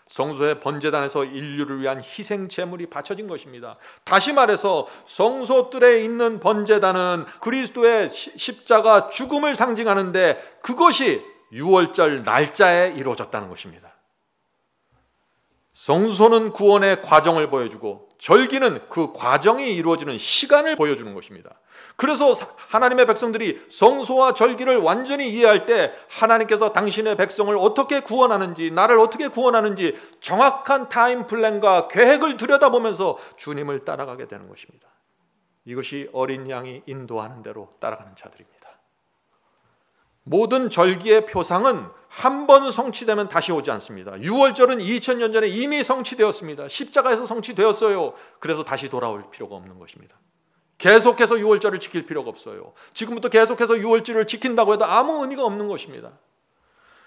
성소의 번제단에서 인류를 위한 희생 제물이 바쳐진 것입니다. 다시 말해서 성소뜰에 있는 번제단은 그리스도의 십자가 죽음을 상징하는데 그것이 유월절 날짜에 이루어졌다는 것입니다. 성소는 구원의 과정을 보여주고 절기는 그 과정이 이루어지는 시간을 보여주는 것입니다. 그래서 하나님의 백성들이 성소와 절기를 완전히 이해할 때 하나님께서 당신의 백성을 어떻게 구원하는지, 나를 어떻게 구원하는지 정확한 타임 플랜과 계획을 들여다보면서 주님을 따라가게 되는 것입니다. 이것이 어린 양이 인도하는 대로 따라가는 자들입니다. 모든 절기의 표상은 한 번 성취되면 다시 오지 않습니다. 유월절은 2000년 전에 이미 성취되었습니다. 십자가에서 성취되었어요. 그래서 다시 돌아올 필요가 없는 것입니다. 계속해서 유월절을 지킬 필요가 없어요. 지금부터 계속해서 유월절을 지킨다고 해도 아무 의미가 없는 것입니다.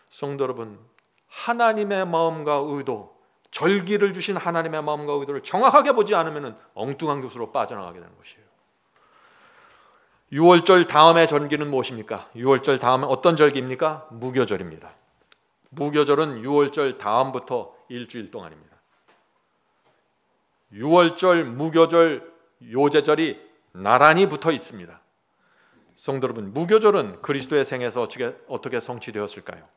성도 여러분, 하나님의 마음과 의도, 절기를 주신 하나님의 마음과 의도를 정확하게 보지 않으면 엉뚱한 곳으로 빠져나가게 되는 것이에요. 유월절 다음의 절기는 무엇입니까? 유월절 다음에 어떤 절기입니까? 무교절입니다. 무교절은 유월절 다음부터 일주일 동안입니다. 유월절, 무교절, 요제절이 나란히 붙어 있습니다. 성도 여러분, 무교절은 그리스도의 생에서 어떻게 성취되었을까요?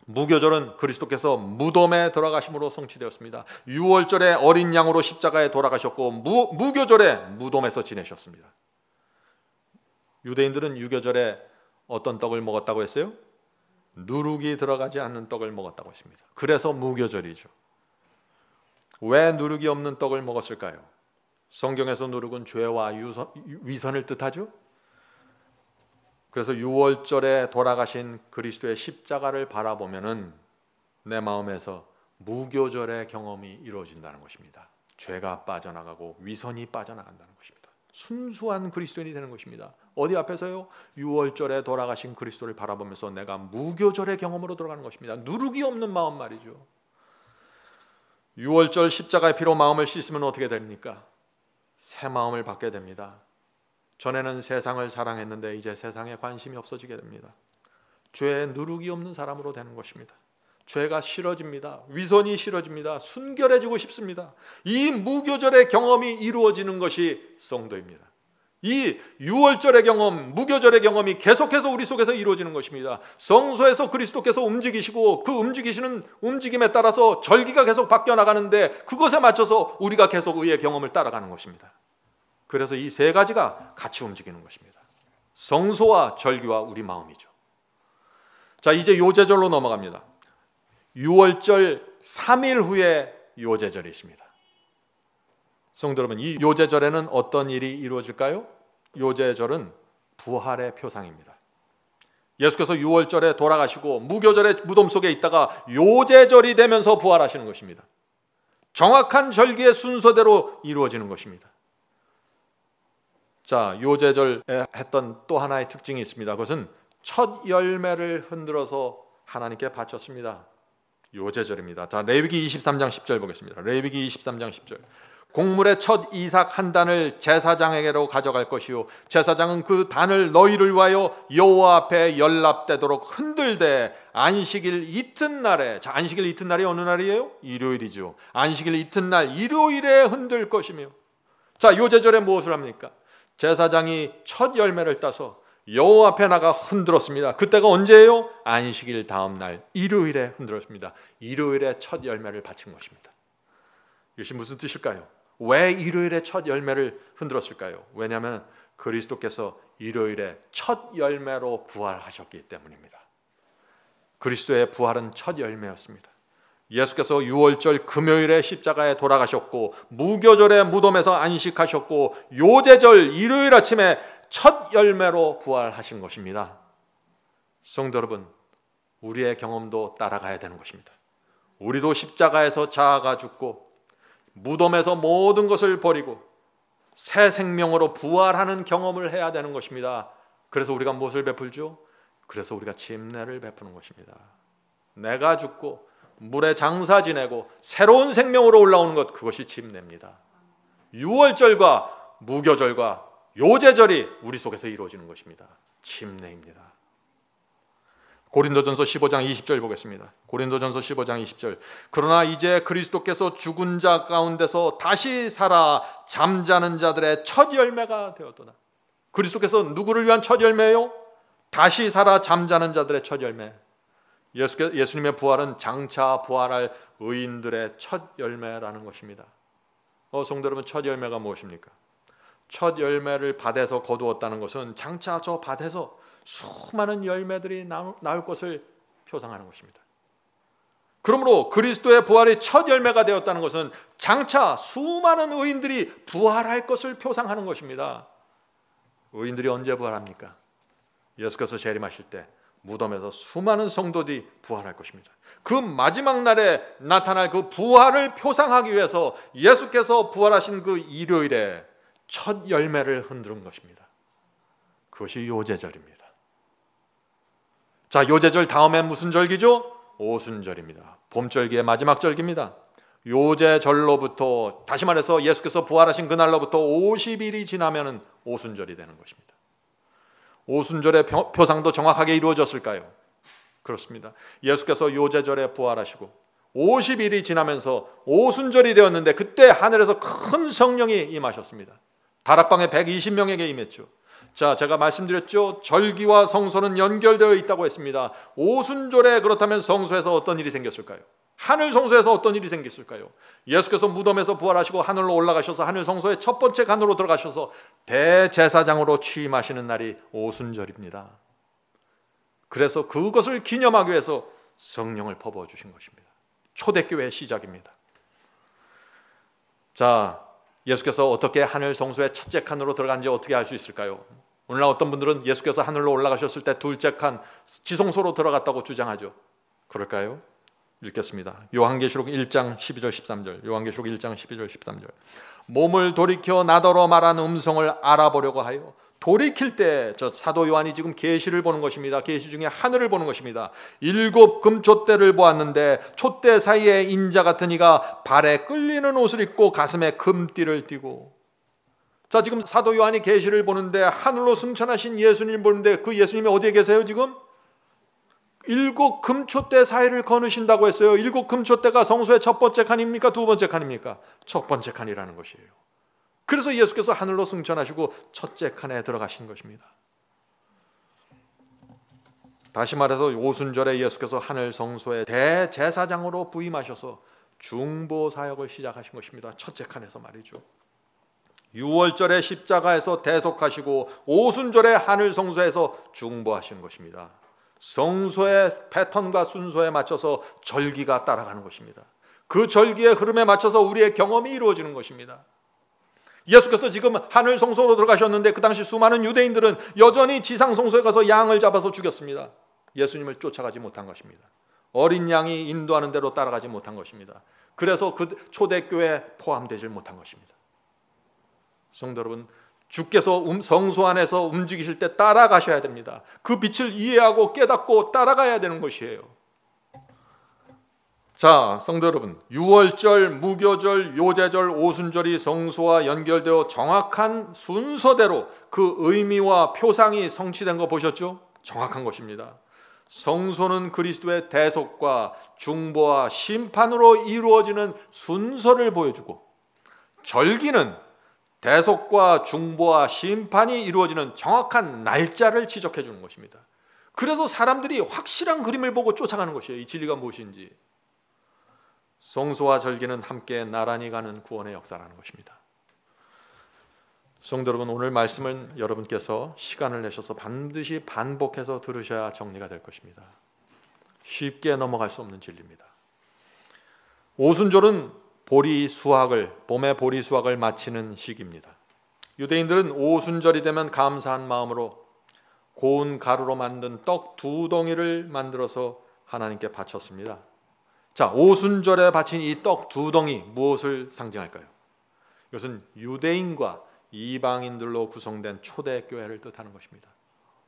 무교절은 그리스도께서 무덤에 들어가심으로 성취되었습니다. 유월절에 어린 양으로 십자가에 돌아가셨고 무교절에 무덤에서 지내셨습니다. 유대인들은 유교절에 어떤 떡을 먹었다고 했어요? 누룩이 들어가지 않는 떡을 먹었다고 했습니다. 그래서 무교절이죠. 왜 누룩이 없는 떡을 먹었을까요? 성경에서 누룩은 죄와 위선을 뜻하죠. 그래서 유월절에 돌아가신 그리스도의 십자가를 바라보면은 내 마음에서 무교절의 경험이 이루어진다는 것입니다. 죄가 빠져나가고 위선이 빠져나간다는 것입니다. 순수한 그리스도인이 되는 것입니다. 어디 앞에서요? 유월절에 돌아가신 그리스도를 바라보면서 내가 무교절의 경험으로 돌아가는 것입니다. 누룩이 없는 마음 말이죠. 유월절 십자가의 피로 마음을 씻으면 어떻게 됩니까? 새 마음을 받게 됩니다. 전에는 세상을 사랑했는데 이제 세상에 관심이 없어지게 됩니다. 죄에 누룩이 없는 사람으로 되는 것입니다. 죄가 싫어집니다. 위선이 싫어집니다. 순결해지고 싶습니다. 이 무교절의 경험이 이루어지는 것이 성도입니다. 이 유월절의 경험, 무교절의 경험이 계속해서 우리 속에서 이루어지는 것입니다. 성소에서 그리스도께서 움직이시고 그 움직이시는 움직임에 따라서 절기가 계속 바뀌어 나가는데 그것에 맞춰서 우리가 계속 의의 경험을 따라가는 것입니다. 그래서 이 세 가지가 같이 움직이는 것입니다. 성소와 절기와 우리 마음이죠. 자, 이제 요제절로 넘어갑니다. 유월절 3일 후에 요제절이 있습니다. 성도 여러분, 이 요제절에는 어떤 일이 이루어질까요? 요제절은 부활의 표상입니다. 예수께서 유월절에 돌아가시고 무교절의 무덤 속에 있다가 요제절이 되면서 부활하시는 것입니다. 정확한 절기의 순서대로 이루어지는 것입니다. 자, 요제절에 했던 또 하나의 특징이 있습니다. 그것은 첫 열매를 흔들어서 하나님께 바쳤습니다. 요제절입니다. 자, 레위기 23장 10절 보겠습니다. 레위기 23장 10절. 곡물의 첫 이삭 한 단을 제사장에게로 가져갈 것이요 제사장은 그 단을 너희를 위하여 여호와 앞에 연납되도록 흔들되 안식일 이튿날에, 자, 안식일 이튿날이 어느 날이에요? 일요일이죠. 안식일 이튿날 일요일에 흔들 것이며. 자, 요제절에 무엇을 합니까? 제사장이 첫 열매를 따서 여호와 앞에 나가 흔들었습니다. 그때가 언제예요? 안식일 다음 날 일요일에 흔들었습니다. 일요일에 첫 열매를 바친 것입니다. 이것이 무슨 뜻일까요? 왜 일요일에 첫 열매를 흔들었을까요? 왜냐하면 그리스도께서 일요일에 첫 열매로 부활하셨기 때문입니다. 그리스도의 부활은 첫 열매였습니다. 예수께서 유월절 금요일에 십자가에 돌아가셨고 무교절에 무덤에서 안식하셨고 요제절 일요일 아침에 첫 열매로 부활하신 것입니다. 성도 여러분, 우리의 경험도 따라가야 되는 것입니다. 우리도 십자가에서 자아가 죽고 무덤에서 모든 것을 버리고 새 생명으로 부활하는 경험을 해야 되는 것입니다. 그래서 우리가 무엇을 베풀죠? 그래서 우리가 침례를 베푸는 것입니다. 내가 죽고 물에 장사 지내고 새로운 생명으로 올라오는 것, 그것이 침례입니다. 유월절과 무교절과 요제절이 우리 속에서 이루어지는 것입니다. 침례입니다. 고린도전서 15장 20절 보겠습니다. 고린도전서 15장 20절. 그러나 이제 그리스도께서 죽은 자 가운데서 다시 살아 잠자는 자들의 첫 열매가 되었도다. 그리스도께서 누구를 위한 첫 열매요? 다시 살아 잠자는 자들의 첫 열매. 예수님의 부활은 장차 부활할 의인들의 첫 열매라는 것입니다. 성도 여러분, 첫 열매가 무엇입니까? 첫 열매를 밭에서 거두었다는 것은 장차 저 밭에서 수많은 열매들이 나올 것을 표상하는 것입니다. 그러므로 그리스도의 부활이 첫 열매가 되었다는 것은 장차 수많은 의인들이 부활할 것을 표상하는 것입니다. 의인들이 언제 부활합니까? 예수께서 재림하실 때 무덤에서 수많은 성도들이 부활할 것입니다. 그 마지막 날에 나타날 그 부활을 표상하기 위해서 예수께서 부활하신 그 일요일에 첫 열매를 흔드는 것입니다. 그것이 요제절입니다. 자, 요제절 다음에 무슨 절기죠? 오순절입니다. 봄절기의 마지막 절기입니다. 요제절로부터, 다시 말해서 예수께서 부활하신 그날로부터 50일이 지나면 오순절이 되는 것입니다. 오순절의 표상도 정확하게 이루어졌을까요? 그렇습니다. 예수께서 요제절에 부활하시고 50일이 지나면서 오순절이 되었는데 그때 하늘에서 큰 성령이 임하셨습니다. 다락방에 120명에게 임했죠. 자, 제가 말씀드렸죠. 절기와 성소는 연결되어 있다고 했습니다. 오순절에 그렇다면 성소에서 어떤 일이 생겼을까요? 하늘 성소에서 어떤 일이 생겼을까요? 예수께서 무덤에서 부활하시고 하늘로 올라가셔서 하늘 성소의 첫 번째 관으로 들어가셔서 대제사장으로 취임하시는 날이 오순절입니다. 그래서 그것을 기념하기 위해서 성령을 퍼부어 주신 것입니다. 초대교회의 시작입니다. 자, 예수께서 어떻게 하늘 성소의 첫째 칸으로 들어간지 어떻게 알 수 있을까요? 오늘날 어떤 분들은 예수께서 하늘로 올라가셨을 때 둘째 칸 지성소로 들어갔다고 주장하죠. 그럴까요? 읽겠습니다. 요한계시록 1장 12절 13절. 요한계시록 1장 12절 13절. 몸을 돌이켜 나더러 말하는 음성을 알아보려고 하여. 돌이킬 때 저 사도 요한이 지금 계시를 보는 것입니다. 계시 중에 하늘을 보는 것입니다. 7 금촛대를 보았는데 촛대 사이에 인자 같은 이가 발에 끌리는 옷을 입고 가슴에 금띠를 띠고. 자, 지금 사도 요한이 계시를 보는데 하늘로 승천하신 예수님을 보는데 그 예수님이 어디에 계세요 지금? 7 금촛대 사이를 거느신다고 했어요. 7 금촛대가 성소의 첫 번째 칸입니까? 두 번째 칸입니까? 첫 번째 칸이라는 것이에요. 그래서 예수께서 하늘로 승천하시고 첫째 칸에 들어가신 것입니다. 다시 말해서 오순절에 예수께서 하늘 성소의 대제사장으로 부임하셔서 중보 사역을 시작하신 것입니다. 첫째 칸에서 말이죠. 6월절에 십자가에서 대속하시고 오순절에 하늘 성소에서 중보하신 것입니다. 성소의 패턴과 순서에 맞춰서 절기가 따라가는 것입니다. 그 절기의 흐름에 맞춰서 우리의 경험이 이루어지는 것입니다. 예수께서 지금 하늘 성소로 들어가셨는데 그 당시 수많은 유대인들은 여전히 지상 성소에 가서 양을 잡아서 죽였습니다. 예수님을 쫓아가지 못한 것입니다. 어린 양이 인도하는 대로 따라가지 못한 것입니다. 그래서 그 초대교회에 포함되지 못한 것입니다. 성도 여러분, 주께서 성소 안에서 움직이실 때 따라가셔야 됩니다. 그 빛을 이해하고 깨닫고 따라가야 되는 것이에요. 자, 성도 여러분, 유월절, 무교절, 요제절, 오순절이 성소와 연결되어 정확한 순서대로 그 의미와 표상이 성취된 거 보셨죠? 정확한 것입니다. 성소는 그리스도의 대속과 중보와 심판으로 이루어지는 순서를 보여주고, 절기는 대속과 중보와 심판이 이루어지는 정확한 날짜를 지적해 주는 것입니다. 그래서 사람들이 확실한 그림을 보고 쫓아가는 것이에요. 이 진리가 무엇인지. 성소와 절기는 함께 나란히 가는 구원의 역사라는 것입니다. 성도 여러분, 오늘 말씀은 여러분께서 시간을 내셔서 반드시 반복해서 들으셔야 정리가 될 것입니다. 쉽게 넘어갈 수 없는 진리입니다. 오순절은 봄의 보리 수확을 마치는 시기입니다. 유대인들은 오순절이 되면 감사한 마음으로 고운 가루로 만든 떡 2덩이를 만들어서 하나님께 바쳤습니다. 자, 오순절에 바친 이 떡 2덩이 무엇을 상징할까요? 이것은 유대인과 이방인들로 구성된 초대교회를 뜻하는 것입니다.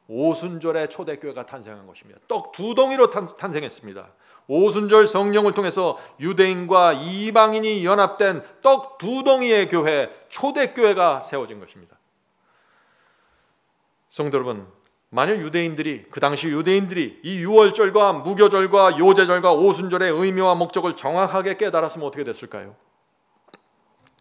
오순절에 초대교회가 탄생한 것입니다. 떡 2덩이로 탄생했습니다. 오순절 성령을 통해서 유대인과 이방인이 연합된 떡 2덩이의 교회, 초대교회가 세워진 것입니다. 성도 여러분, 만일 유대인들이, 그 당시 유대인들이 이 유월절과 무교절과 요제절과 오순절의 의미와 목적을 정확하게 깨달았으면 어떻게 됐을까요?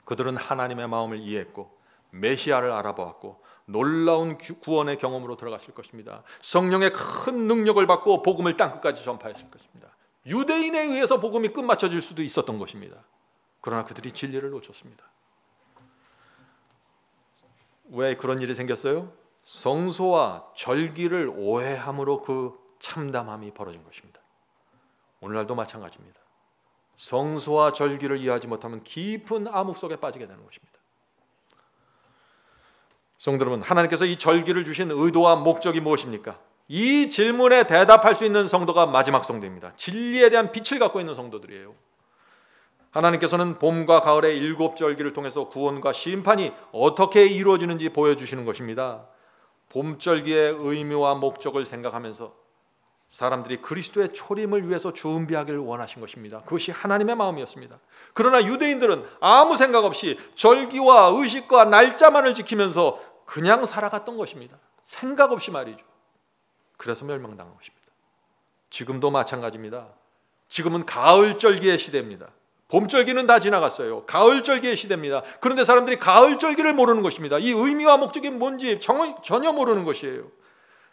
그들은 하나님의 마음을 이해했고 메시아를 알아보았고 놀라운 구원의 경험으로 들어갔을 것입니다. 성령의 큰 능력을 받고 복음을 땅끝까지 전파했을 것입니다. 유대인에 의해서 복음이 끝마쳐질 수도 있었던 것입니다. 그러나 그들이 진리를 놓쳤습니다. 왜 그런 일이 생겼어요? 성소와 절기를 오해함으로 그 참담함이 벌어진 것입니다. 오늘날도 마찬가지입니다. 성소와 절기를 이해하지 못하면 깊은 암흑 속에 빠지게 되는 것입니다. 성도 여러분, 하나님께서 이 절기를 주신 의도와 목적이 무엇입니까? 이 질문에 대답할 수 있는 성도가 마지막 성도입니다. 진리에 대한 빛을 갖고 있는 성도들이에요. 하나님께서는 봄과 가을의 7절기를 통해서 구원과 심판이 어떻게 이루어지는지 보여주시는 것입니다. 봄절기의 의미와 목적을 생각하면서 사람들이 그리스도의 초림을 위해서 준비하기를 원하신 것입니다. 그것이 하나님의 마음이었습니다. 그러나 유대인들은 아무 생각 없이 절기와 의식과 날짜만을 지키면서 그냥 살아갔던 것입니다. 생각 없이 말이죠. 그래서 멸망당한 것입니다. 지금도 마찬가지입니다. 지금은 가을절기의 시대입니다. 봄절기는 다 지나갔어요. 가을절기의 시대입니다. 그런데 사람들이 가을절기를 모르는 것입니다. 이 의미와 목적이 뭔지 전혀 모르는 것이에요.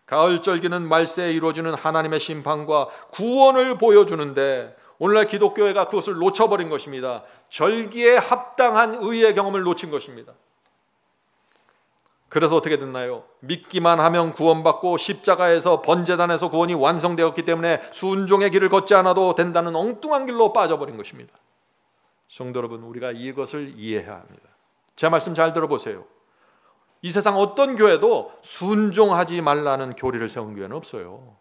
가을절기는 말세에 이루어지는 하나님의 심판과 구원을 보여주는데 오늘날 기독교회가 그것을 놓쳐버린 것입니다. 절기에 합당한 의의 경험을 놓친 것입니다. 그래서 어떻게 됐나요? 믿기만 하면 구원받고 십자가에서 번제단에서 구원이 완성되었기 때문에 순종의 길을 걷지 않아도 된다는 엉뚱한 길로 빠져버린 것입니다. 성도 여러분, 우리가 이것을 이해해야 합니다. 제 말씀 잘 들어보세요. 이 세상 어떤 교회도 순종하지 말라는 교리를 세운 교회는 없어요.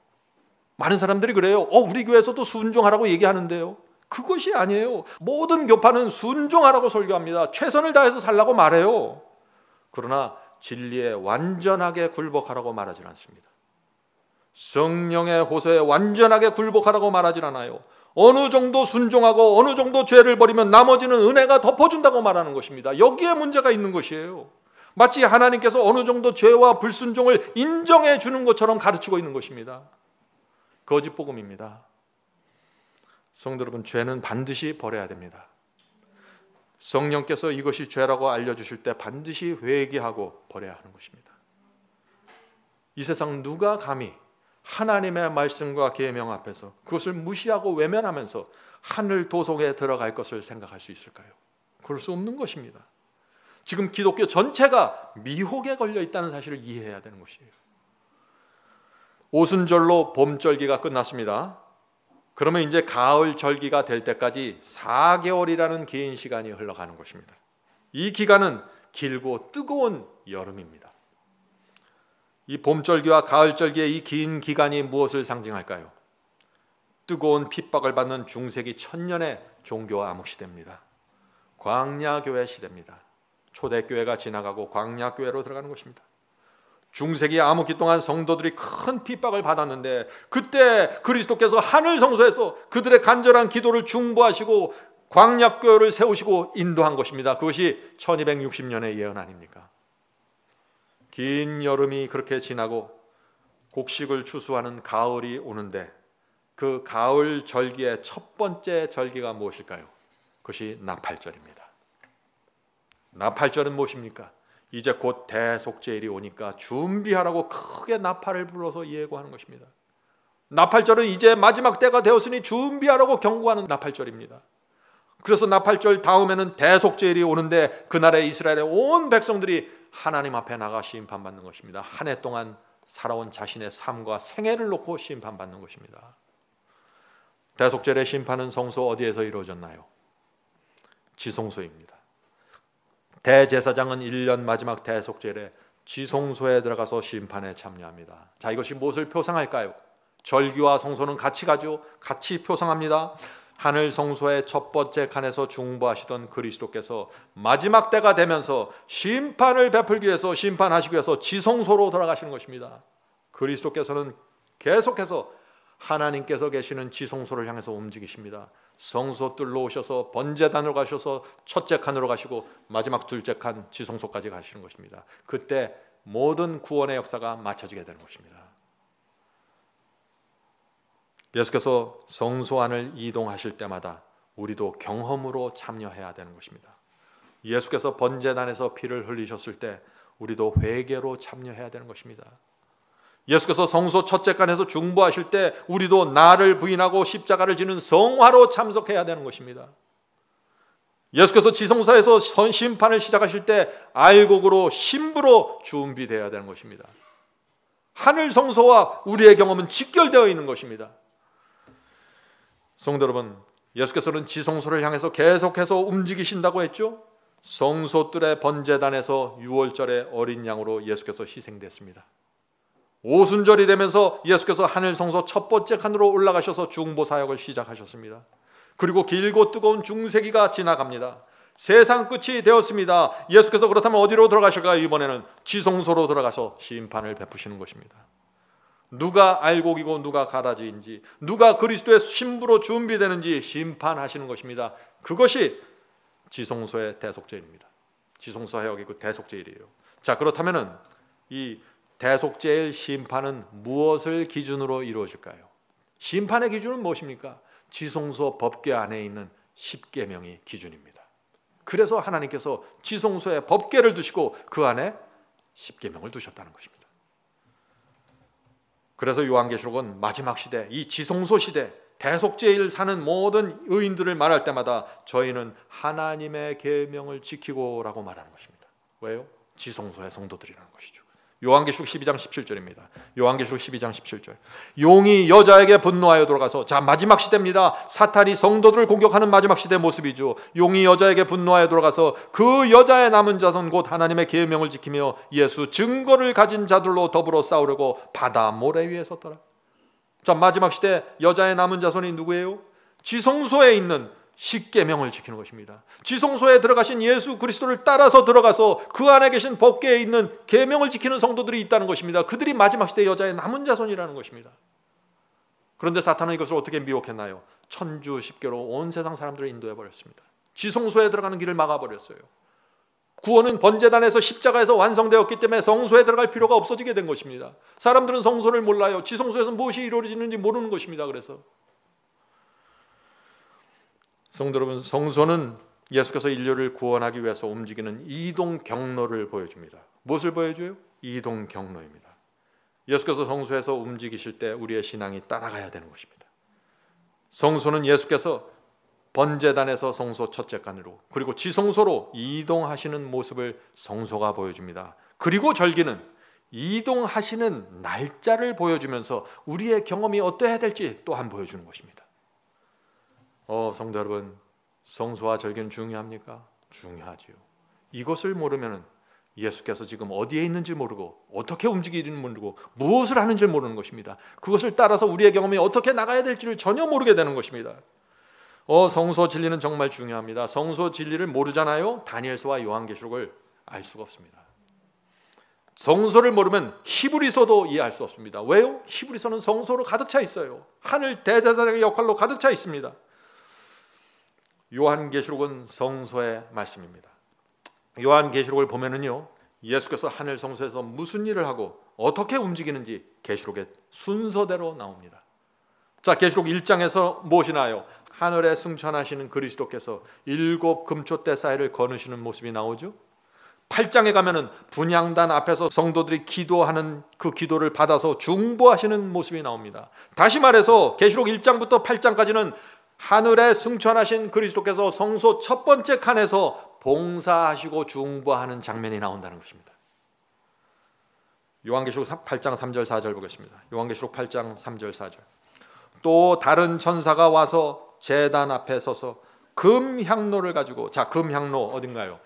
많은 사람들이 그래요. 우리 교회에서도 순종하라고 얘기하는데요. 그것이 아니에요. 모든 교파는 순종하라고 설교합니다. 최선을 다해서 살라고 말해요. 그러나 진리에 완전하게 굴복하라고 말하지 않습니다. 성령의 호소에 완전하게 굴복하라고 말하지 않아요. 어느 정도 순종하고 어느 정도 죄를 버리면 나머지는 은혜가 덮어준다고 말하는 것입니다. 여기에 문제가 있는 것이에요. 마치 하나님께서 어느 정도 죄와 불순종을 인정해 주는 것처럼 가르치고 있는 것입니다. 거짓 복음입니다. 성도 여러분, 죄는 반드시 버려야 됩니다. 성령께서 이것이 죄라고 알려주실 때 반드시 회개하고 버려야 하는 것입니다. 이 세상 누가 감히 하나님의 말씀과 계명 앞에서 그것을 무시하고 외면하면서 하늘 도성에 들어갈 것을 생각할 수 있을까요? 그럴 수 없는 것입니다. 지금 기독교 전체가 미혹에 걸려 있다는 사실을 이해해야 되는 것이에요. 오순절로 봄절기가 끝났습니다. 그러면 이제 가을 절기가 될 때까지 4개월이라는 긴 시간이 흘러가는 것입니다. 이 기간은 길고 뜨거운 여름입니다. 이 봄절기와 가을절기의 이 긴 기간이 무엇을 상징할까요? 뜨거운 핍박을 받는 중세기 1000년의 종교와 암흑시대입니다. 광야교회 시대입니다. 초대교회가 지나가고 광야교회로 들어가는 것입니다. 중세기 암흑기 동안 성도들이 큰 핍박을 받았는데 그때 그리스도께서 하늘 성소에서 그들의 간절한 기도를 중보하시고 광야교회를 세우시고 인도한 것입니다. 그것이 1260년의 예언 아닙니까? 긴 여름이 그렇게 지나고 곡식을 추수하는 가을이 오는데 그 가을 절기의 첫 번째 절기가 무엇일까요? 그것이 나팔절입니다. 나팔절은 무엇입니까? 이제 곧 대속죄일이 오니까 준비하라고 크게 나팔을 불어서 예고하는 것입니다. 나팔절은 이제 마지막 때가 되었으니 준비하라고 경고하는 나팔절입니다. 그래서 나팔절 다음에는 대속죄일이 오는데 그날에 이스라엘의 온 백성들이 하나님 앞에 나가 심판받는 것입니다. 한 해 동안 살아온 자신의 삶과 생애를 놓고 심판받는 것입니다. 대속죄일의 심판은 성소 어디에서 이루어졌나요? 지성소입니다. 대제사장은 1년 마지막 대속죄일에 지성소에 들어가서 심판에 참여합니다. 자, 이것이 무엇을 표상할까요? 절기와 성소는 같이 가죠. 같이 표상합니다. 하늘 성소의 첫 번째 칸에서 중보하시던 그리스도께서 마지막 때가 되면서 심판을 베풀기 위해서 심판하시기 위해서 지성소로 들어가시는 것입니다. 그리스도께서는 계속해서 하나님께서 계시는 지성소를 향해서 움직이십니다. 성소 뚫러 오셔서 번제단으로 가셔서 첫째 칸으로 가시고 마지막 둘째 칸 지성소까지 가시는 것입니다. 그때 모든 구원의 역사가 마쳐지게 되는 것입니다. 예수께서 성소 안을 이동하실 때마다 우리도 경험으로 참여해야 되는 것입니다. 예수께서 번제단에서 피를 흘리셨을 때 우리도 회개로 참여해야 되는 것입니다. 예수께서 성소 첫째 칸에서 중보하실 때 우리도 나를 부인하고 십자가를 지는 성화로 참석해야 되는 것입니다. 예수께서 지성소에서 심판을 시작하실 때 알곡으로 신부로 준비되어야 되는 것입니다. 하늘 성소와 우리의 경험은 직결되어 있는 것입니다. 성도 여러분, 예수께서는 지성소를 향해서 계속해서 움직이신다고 했죠. 성소뜰의 번제단에서 6월절의 어린 양으로 예수께서 희생됐습니다. 오순절이 되면서 예수께서 하늘 성소 첫 번째 칸으로 올라가셔서 중보 사역을 시작하셨습니다. 그리고 길고 뜨거운 중세기가 지나갑니다. 세상 끝이 되었습니다. 예수께서 그렇다면 어디로 들어가실까요? 이번에는 지성소로 들어가서 심판을 베푸시는 것입니다. 누가 알곡이고 누가 가라지인지, 누가 그리스도의 신부로 준비되는지 심판하시는 것입니다. 그것이 지성소의 대속죄입니다. 지성소 사역이 그 대속죄일이에요. 자, 그렇다면은 이 대속죄일 심판은 무엇을 기준으로 이루어질까요? 심판의 기준은 무엇입니까? 지성소 법궤 안에 있는 십계명이 기준입니다. 그래서 하나님께서 지성소에 법궤를 두시고 그 안에 십계명을 두셨다는 것입니다. 그래서 요한계시록은 마지막 시대, 이 지성소 시대, 대속죄일 사는 모든 의인들을 말할 때마다 저희는 하나님의 계명을 지키고라고 말하는 것입니다. 왜요? 지성소의 성도들이라는 것이죠. 요한계시록 12장 17절입니다. 요한계시록 12장 17절. 용이 여자에게 분노하여 돌아가서, 자, 마지막 시대입니다. 사탄이 성도들을 공격하는 마지막 시대 모습이죠. 용이 여자에게 분노하여 돌아가서 그 여자의 남은 자손 곧 하나님의 계명을 지키며 예수 증거를 가진 자들로 더불어 싸우려고 바다 모래 위에 섰더라. 자, 마지막 시대 여자의 남은 자손이 누구예요? 지성소에 있는 십계명을 지키는 것입니다. 지성소에 들어가신 예수 그리스도를 따라서 들어가서 그 안에 계신 법궤에 있는 계명을 지키는 성도들이 있다는 것입니다. 그들이 마지막 시대 여자의 남은 자손이라는 것입니다. 그런데 사탄은 이것을 어떻게 미혹했나요? 천주 십계로 온 세상 사람들을 인도해 버렸습니다. 지성소에 들어가는 길을 막아버렸어요. 구원은 번제단에서 십자가에서 완성되었기 때문에 성소에 들어갈 필요가 없어지게 된 것입니다. 사람들은 성소를 몰라요. 지성소에서 무엇이 이루어지는지 모르는 것입니다. 그래서 성도 여러분, 성소는 예수께서 인류를 구원하기 위해서 움직이는 이동 경로를 보여줍니다. 무엇을 보여줘요? 이동 경로입니다. 예수께서 성소에서 움직이실 때 우리의 신앙이 따라가야 되는 것입니다. 성소는 예수께서 번제단에서 성소 첫째 칸으로 그리고 지성소로 이동하시는 모습을 성소가 보여줍니다. 그리고 절기는 이동하시는 날짜를 보여주면서 우리의 경험이 어떠해야 될지 또한 보여주는 것입니다. 성도 여러분, 성소와 절기는 중요합니까? 중요하지요. 이것을 모르면 예수께서 지금 어디에 있는지 모르고 어떻게 움직이는지 모르고 무엇을 하는지 모르는 것입니다. 그것을 따라서 우리의 경험이 어떻게 나가야 될지를 전혀 모르게 되는 것입니다. 성소 진리는 정말 중요합니다. 성소 진리를 모르잖아요. 다니엘서와 요한계시록을 알 수가 없습니다. 성소를 모르면 히브리서도 이해할 수 없습니다. 왜요? 히브리서는 성소로 가득 차 있어요. 하늘 대제사장의 역할로 가득 차 있습니다. 요한계시록은 성소의 말씀입니다. 요한계시록을 보면은요, 예수께서 하늘 성소에서 무슨 일을 하고 어떻게 움직이는지 계시록의 순서대로 나옵니다. 자, 계시록 1장에서 무엇이 나와요? 하늘에 승천하시는 그리스도께서 7 금초대 사이를 거느시는 모습이 나오죠. 8장에 가면은 분향단 앞에서 성도들이 기도하는 그 기도를 받아서 중보하시는 모습이 나옵니다. 다시 말해서 계시록 1장부터 8장까지는 하늘에 승천하신 그리스도께서 성소 첫 번째 칸에서 봉사하시고 중보하는 장면이 나온다는 것입니다. 요한계시록 8장 3절 4절 보겠습니다. 요한계시록 8장 3절 4절. 또 다른 천사가 와서 제단 앞에 서서 금향로를 가지고, 자, 금향로 어딘가요?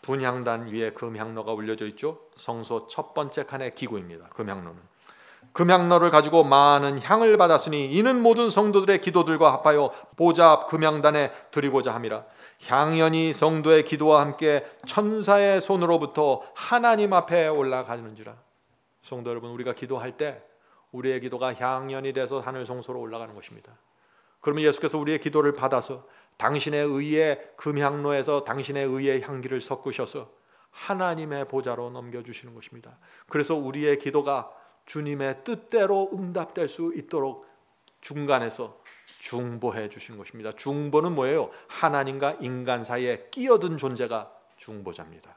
분향단 위에 금향로가 올려져 있죠. 성소 첫 번째 칸의 기구입니다. 금향로는. 금향로를 가지고 많은 향을 받았으니 이는 모든 성도들의 기도들과 합하여 보좌 앞 금향단에 드리고자 함이라. 향연이 성도의 기도와 함께 천사의 손으로부터 하나님 앞에 올라가는지라. 성도 여러분, 우리가 기도할 때 우리의 기도가 향연이 돼서 하늘 성소로 올라가는 것입니다. 그러면 예수께서 우리의 기도를 받아서 당신의 의의 금향로에서 당신의 의의 향기를 섞으셔서 하나님의 보좌로 넘겨주시는 것입니다. 그래서 우리의 기도가 주님의 뜻대로 응답될 수 있도록 중간에서 중보해 주시는 것입니다. 중보는 뭐예요? 하나님과 인간 사이에 끼어든 존재가 중보자입니다.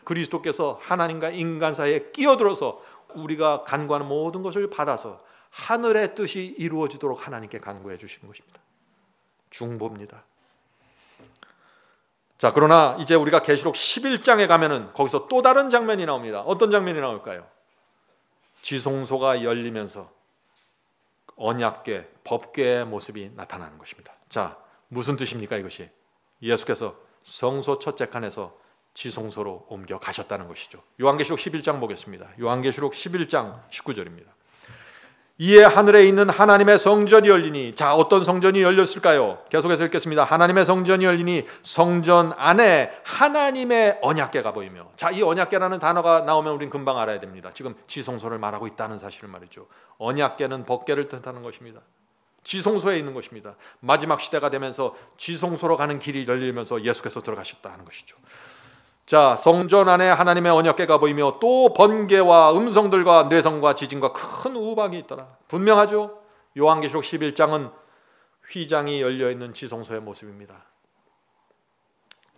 그리스도께서 하나님과 인간 사이에 끼어들어서 우리가 간구하는 모든 것을 받아서 하늘의 뜻이 이루어지도록 하나님께 간구해 주시는 것입니다. 중보입니다. 자, 그러나 이제 우리가 계시록 11장에 가면은 거기서 또 다른 장면이 나옵니다. 어떤 장면이 나올까요? 지성소가 열리면서 언약궤, 법궤의 모습이 나타나는 것입니다. 자, 무슨 뜻입니까 이것이? 예수께서 성소 첫째 칸에서 지성소로 옮겨 가셨다는 것이죠. 요한계시록 11장 보겠습니다. 요한계시록 11장 19절입니다. 이에 하늘에 있는 하나님의 성전이 열리니, 자, 어떤 성전이 열렸을까요? 계속해서 읽겠습니다. 하나님의 성전이 열리니 성전 안에 하나님의 언약궤가 보이며, 자, 이 언약궤라는 단어가 나오면 우린 금방 알아야 됩니다. 지금 지성소를 말하고 있다는 사실을 말이죠. 언약궤는 법궤를 뜻하는 것입니다. 지성소에 있는 것입니다. 마지막 시대가 되면서 지성소로 가는 길이 열리면서 예수께서 들어가셨다는 것이죠. 자, 성전 안에 하나님의 언약궤가 보이며 또 번개와 음성들과 뇌성과 지진과 큰 우박이 있더라. 분명하죠? 요한계시록 11장은 휘장이 열려있는 지성소의 모습입니다.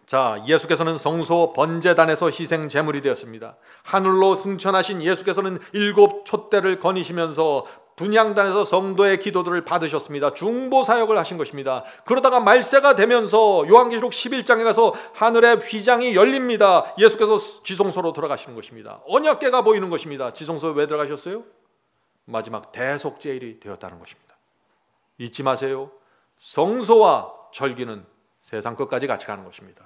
자, 예수께서는 성소 번제단에서 희생 제물이 되었습니다. 하늘로 승천하신 예수께서는 7 촛대를 거니시면서 분향단에서 성도의 기도들을 받으셨습니다. 중보 사역을 하신 것입니다. 그러다가 말세가 되면서 요한계시록 11장에 가서 하늘의 휘장이 열립니다. 예수께서 지성소로 들어가시는 것입니다. 언약궤가 보이는 것입니다. 지성소에 왜 들어가셨어요? 마지막 대속제일이 되었다는 것입니다. 잊지 마세요. 성소와 절기는 세상 끝까지 같이 가는 것입니다.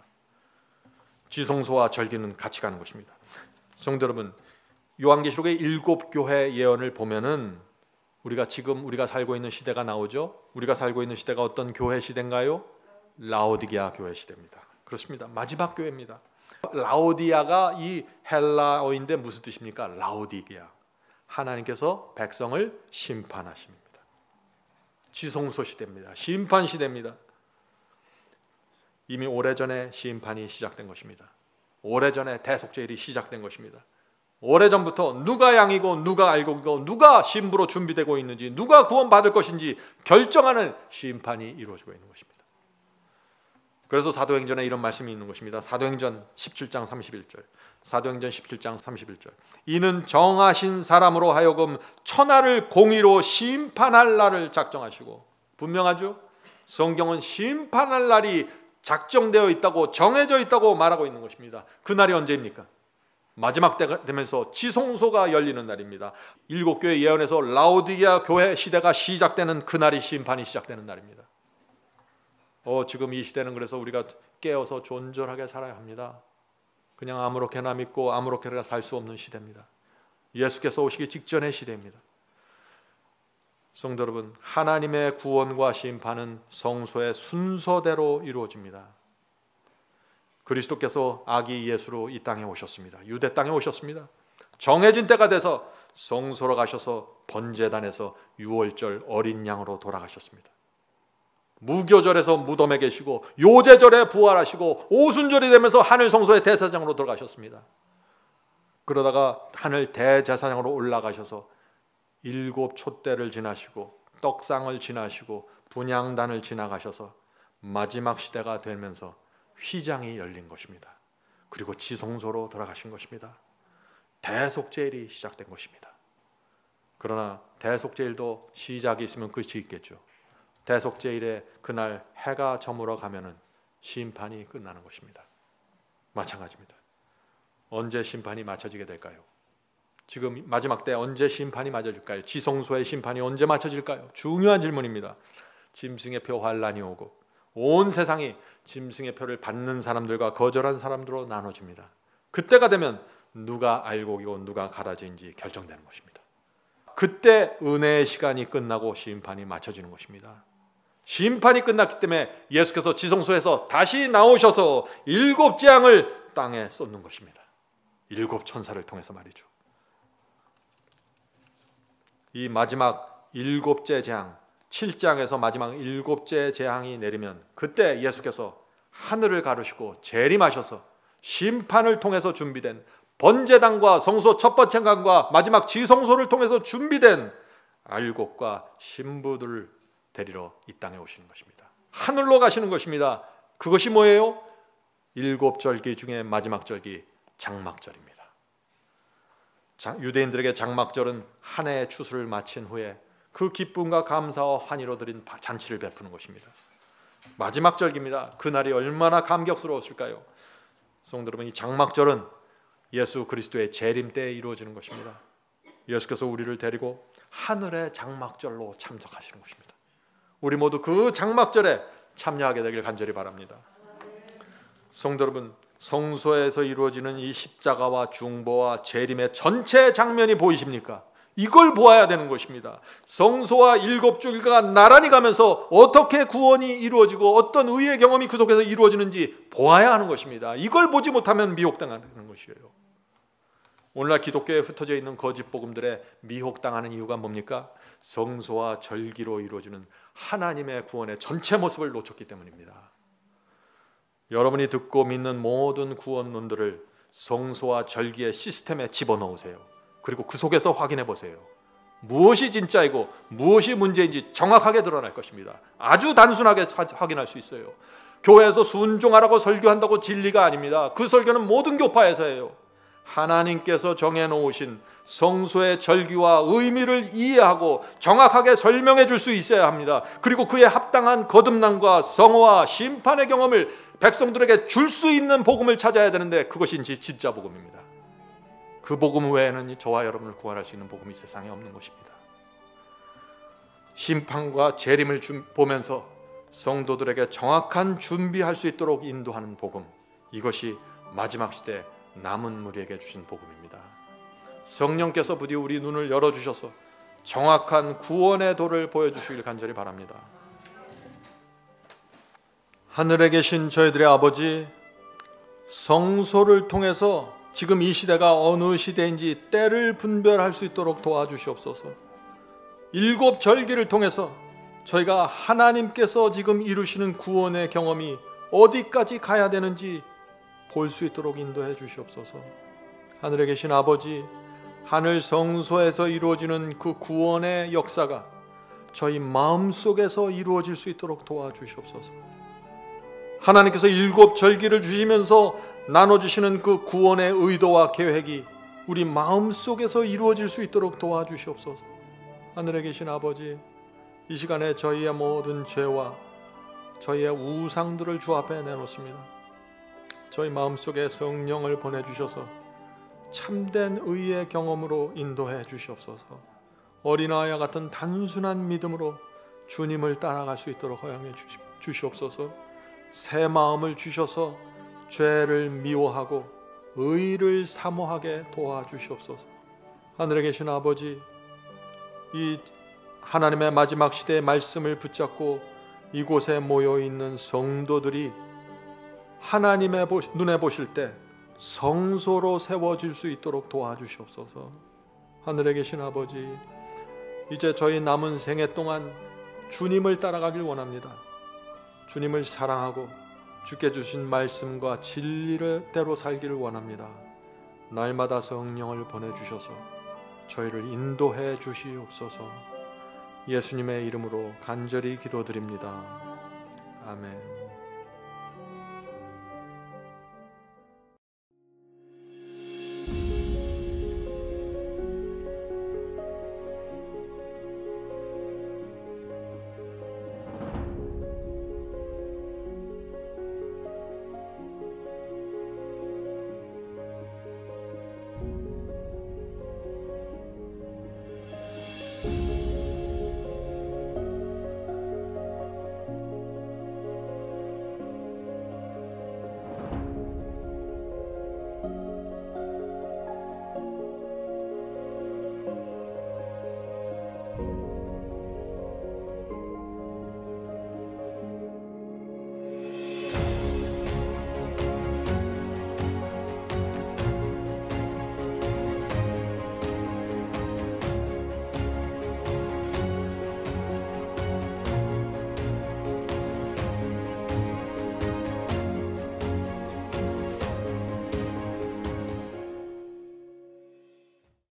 지성소와 절기는 같이 가는 것입니다. 성도 여러분, 요한계시록의 7 교회 예언을 보면은 우리가 살고 있는 시대가 나오죠. 우리가 살고 있는 시대가 어떤 교회 시대인가요? 라오디게아 교회 시대입니다. 그렇습니다. 마지막 교회입니다. 라오디아가 이 헬라어인데 무슨 뜻입니까? 라오디게아. 하나님께서 백성을 심판하십니다. 지성소 시대입니다. 심판 시대입니다. 이미 오래전에 심판이 시작된 것입니다. 오래전에 대속죄일이 시작된 것입니다. 오래전부터 누가 양이고 누가 알곡이고 누가 신부로 준비되고 있는지 누가 구원받을 것인지 결정하는 심판이 이루어지고 있는 것입니다. 그래서 사도행전에 이런 말씀이 있는 것입니다. 사도행전 17장 31절. 사도행전 17장 31절. 이는 정하신 사람으로 하여금 천하를 공의로 심판할 날을 작정하시고, 분명하죠? 성경은 심판할 날이 작정되어 있다고, 정해져 있다고 말하고 있는 것입니다. 그 날이 언제입니까? 마지막 때가 되면서 지성소가 열리는 날입니다. 일곱 교회 예언에서 라오디게아 교회 시대가 시작되는 그날이 심판이 시작되는 날입니다. 지금 이 시대는 그래서 우리가 깨어서 존존하게 살아야 합니다. 그냥 아무렇게나 믿고 아무렇게나 살 수 없는 시대입니다. 예수께서 오시기 직전의 시대입니다. 성도 여러분, 하나님의 구원과 심판은 성소의 순서대로 이루어집니다. 그리스도께서 아기 예수로 이 땅에 오셨습니다. 유대 땅에 오셨습니다. 정해진 때가 돼서 성소로 가셔서 번제단에서 유월절 어린 양으로 돌아가셨습니다. 무교절에서 무덤에 계시고 요제절에 부활하시고 오순절이 되면서 하늘 성소의 대제사장으로 돌아가셨습니다. 그러다가 하늘 대제사장으로 올라가셔서 7 촛대를 지나시고 떡상을 지나시고 분향단을 지나가셔서 마지막 시대가 되면서 휘장이 열린 것입니다. 그리고 지성소로 돌아가신 것입니다. 대속죄일이 시작된 것입니다. 그러나 대속죄일도 시작이 있으면 끝이 있겠죠. 대속죄일에 그날 해가 저물어 가면은 심판이 끝나는 것입니다. 마찬가지입니다. 언제 심판이 맞춰지게 될까요? 지금 마지막 때 언제 심판이 맞춰질까요? 지성소의 심판이 언제 맞춰질까요? 중요한 질문입니다. 짐승의 표 환란이 오고 온 세상이 짐승의 표를 받는 사람들과 거절한 사람들로 나눠집니다. 그때가 되면 누가 알곡이고 누가 가라지인지 결정되는 것입니다. 그때 은혜의 시간이 끝나고 심판이 맞춰지는 것입니다. 심판이 끝났기 때문에 예수께서 지성소에서 다시 나오셔서 7 재앙을 땅에 쏟는 것입니다. 7 천사를 통해서 말이죠. 이 마지막 7째 재앙, 7장에서 마지막 7째 재앙이 내리면 그때 예수께서 하늘을 가르시고 재림하셔서 심판을 통해서 준비된 번제단과 성소 첫 번째 강과 마지막 지성소를 통해서 준비된 알곡과 신부들을 데리러 이 땅에 오시는 것입니다. 하늘로 가시는 것입니다. 그것이 뭐예요? 7 절기 중에 마지막 절기 장막절입니다. 유대인들에게 장막절은 한 해의 추수를 마친 후에 그 기쁨과 감사와 환희로 드린 잔치를 베푸는 것입니다. 마지막 절기입니다. 그날이 얼마나 감격스러웠을까요? 성도 여러분, 이 장막절은 예수 그리스도의 재림 때에 이루어지는 것입니다. 예수께서 우리를 데리고 하늘의 장막절로 참석하시는 것입니다. 우리 모두 그 장막절에 참여하게 되길 간절히 바랍니다. 성도 여러분, 성소에서 이루어지는 이 십자가와 중보와 재림의 전체 장면이 보이십니까? 이걸 보아야 되는 것입니다. 성소와 7 줄기가 나란히 가면서 어떻게 구원이 이루어지고 어떤 의의 경험이 그 속에서 이루어지는지 보아야 하는 것입니다. 이걸 보지 못하면 미혹당하는 것이에요. 오늘날 기독교에 흩어져 있는 거짓 복음들에 미혹당하는 이유가 뭡니까? 성소와 절기로 이루어지는 하나님의 구원의 전체 모습을 놓쳤기 때문입니다. 여러분이 듣고 믿는 모든 구원론들을 성소와 절기의 시스템에 집어넣으세요. 그리고 그 속에서 확인해 보세요. 무엇이 진짜이고 무엇이 문제인지 정확하게 드러날 것입니다. 아주 단순하게 확인할 수 있어요. 교회에서 순종하라고 설교한다고 진리가 아닙니다. 그 설교는 모든 교파에서 해요. 하나님께서 정해놓으신 성소의 절기와 의미를 이해하고 정확하게 설명해 줄 수 있어야 합니다. 그리고 그에 합당한 거듭남과 성화와 심판의 경험을 백성들에게 줄 수 있는 복음을 찾아야 되는데 그것이 진짜 복음입니다. 그 복음 외에는 저와 여러분을 구원할 수 있는 복음이 세상에 없는 것입니다. 심판과 재림을 보면서 성도들에게 정확한 준비할 수 있도록 인도하는 복음, 이것이 마지막 시대 남은 무리에게 주신 복음입니다. 성령께서 부디 우리 눈을 열어주셔서 정확한 구원의 도를 보여주시길 간절히 바랍니다. 하늘에 계신 저희들의 아버지, 성소를 통해서 지금 이 시대가 어느 시대인지 때를 분별할 수 있도록 도와주시옵소서. 일곱 절기를 통해서 저희가 하나님께서 지금 이루시는 구원의 경험이 어디까지 가야 되는지 볼 수 있도록 인도해 주시옵소서. 하늘에 계신 아버지, 하늘 성소에서 이루어지는 그 구원의 역사가 저희 마음속에서 이루어질 수 있도록 도와주시옵소서. 하나님께서 일곱 절기를 주시면서 나눠주시는 그 구원의 의도와 계획이 우리 마음속에서 이루어질 수 있도록 도와주시옵소서. 하늘에 계신 아버지, 이 시간에 저희의 모든 죄와 저희의 우상들을 주 앞에 내놓습니다. 저희 마음속에 성령을 보내주셔서 참된 의의 경험으로 인도해 주시옵소서. 어린아이와 같은 단순한 믿음으로 주님을 따라갈 수 있도록 허용해 주시옵소서. 새 마음을 주셔서 죄를 미워하고 의를 사모하게 도와주시옵소서. 하늘에 계신 아버지, 이 하나님의 마지막 시대의 말씀을 붙잡고 이곳에 모여있는 성도들이 하나님의 눈에 보실 때 성소로 세워질 수 있도록 도와주시옵소서. 하늘에 계신 아버지, 이제 저희 남은 생애 동안 주님을 따라가길 원합니다. 주님을 사랑하고 주께 주신 말씀과 진리대로 살기를 원합니다. 날마다 성령을 보내주셔서 저희를 인도해 주시옵소서. 예수님의 이름으로 간절히 기도드립니다. 아멘.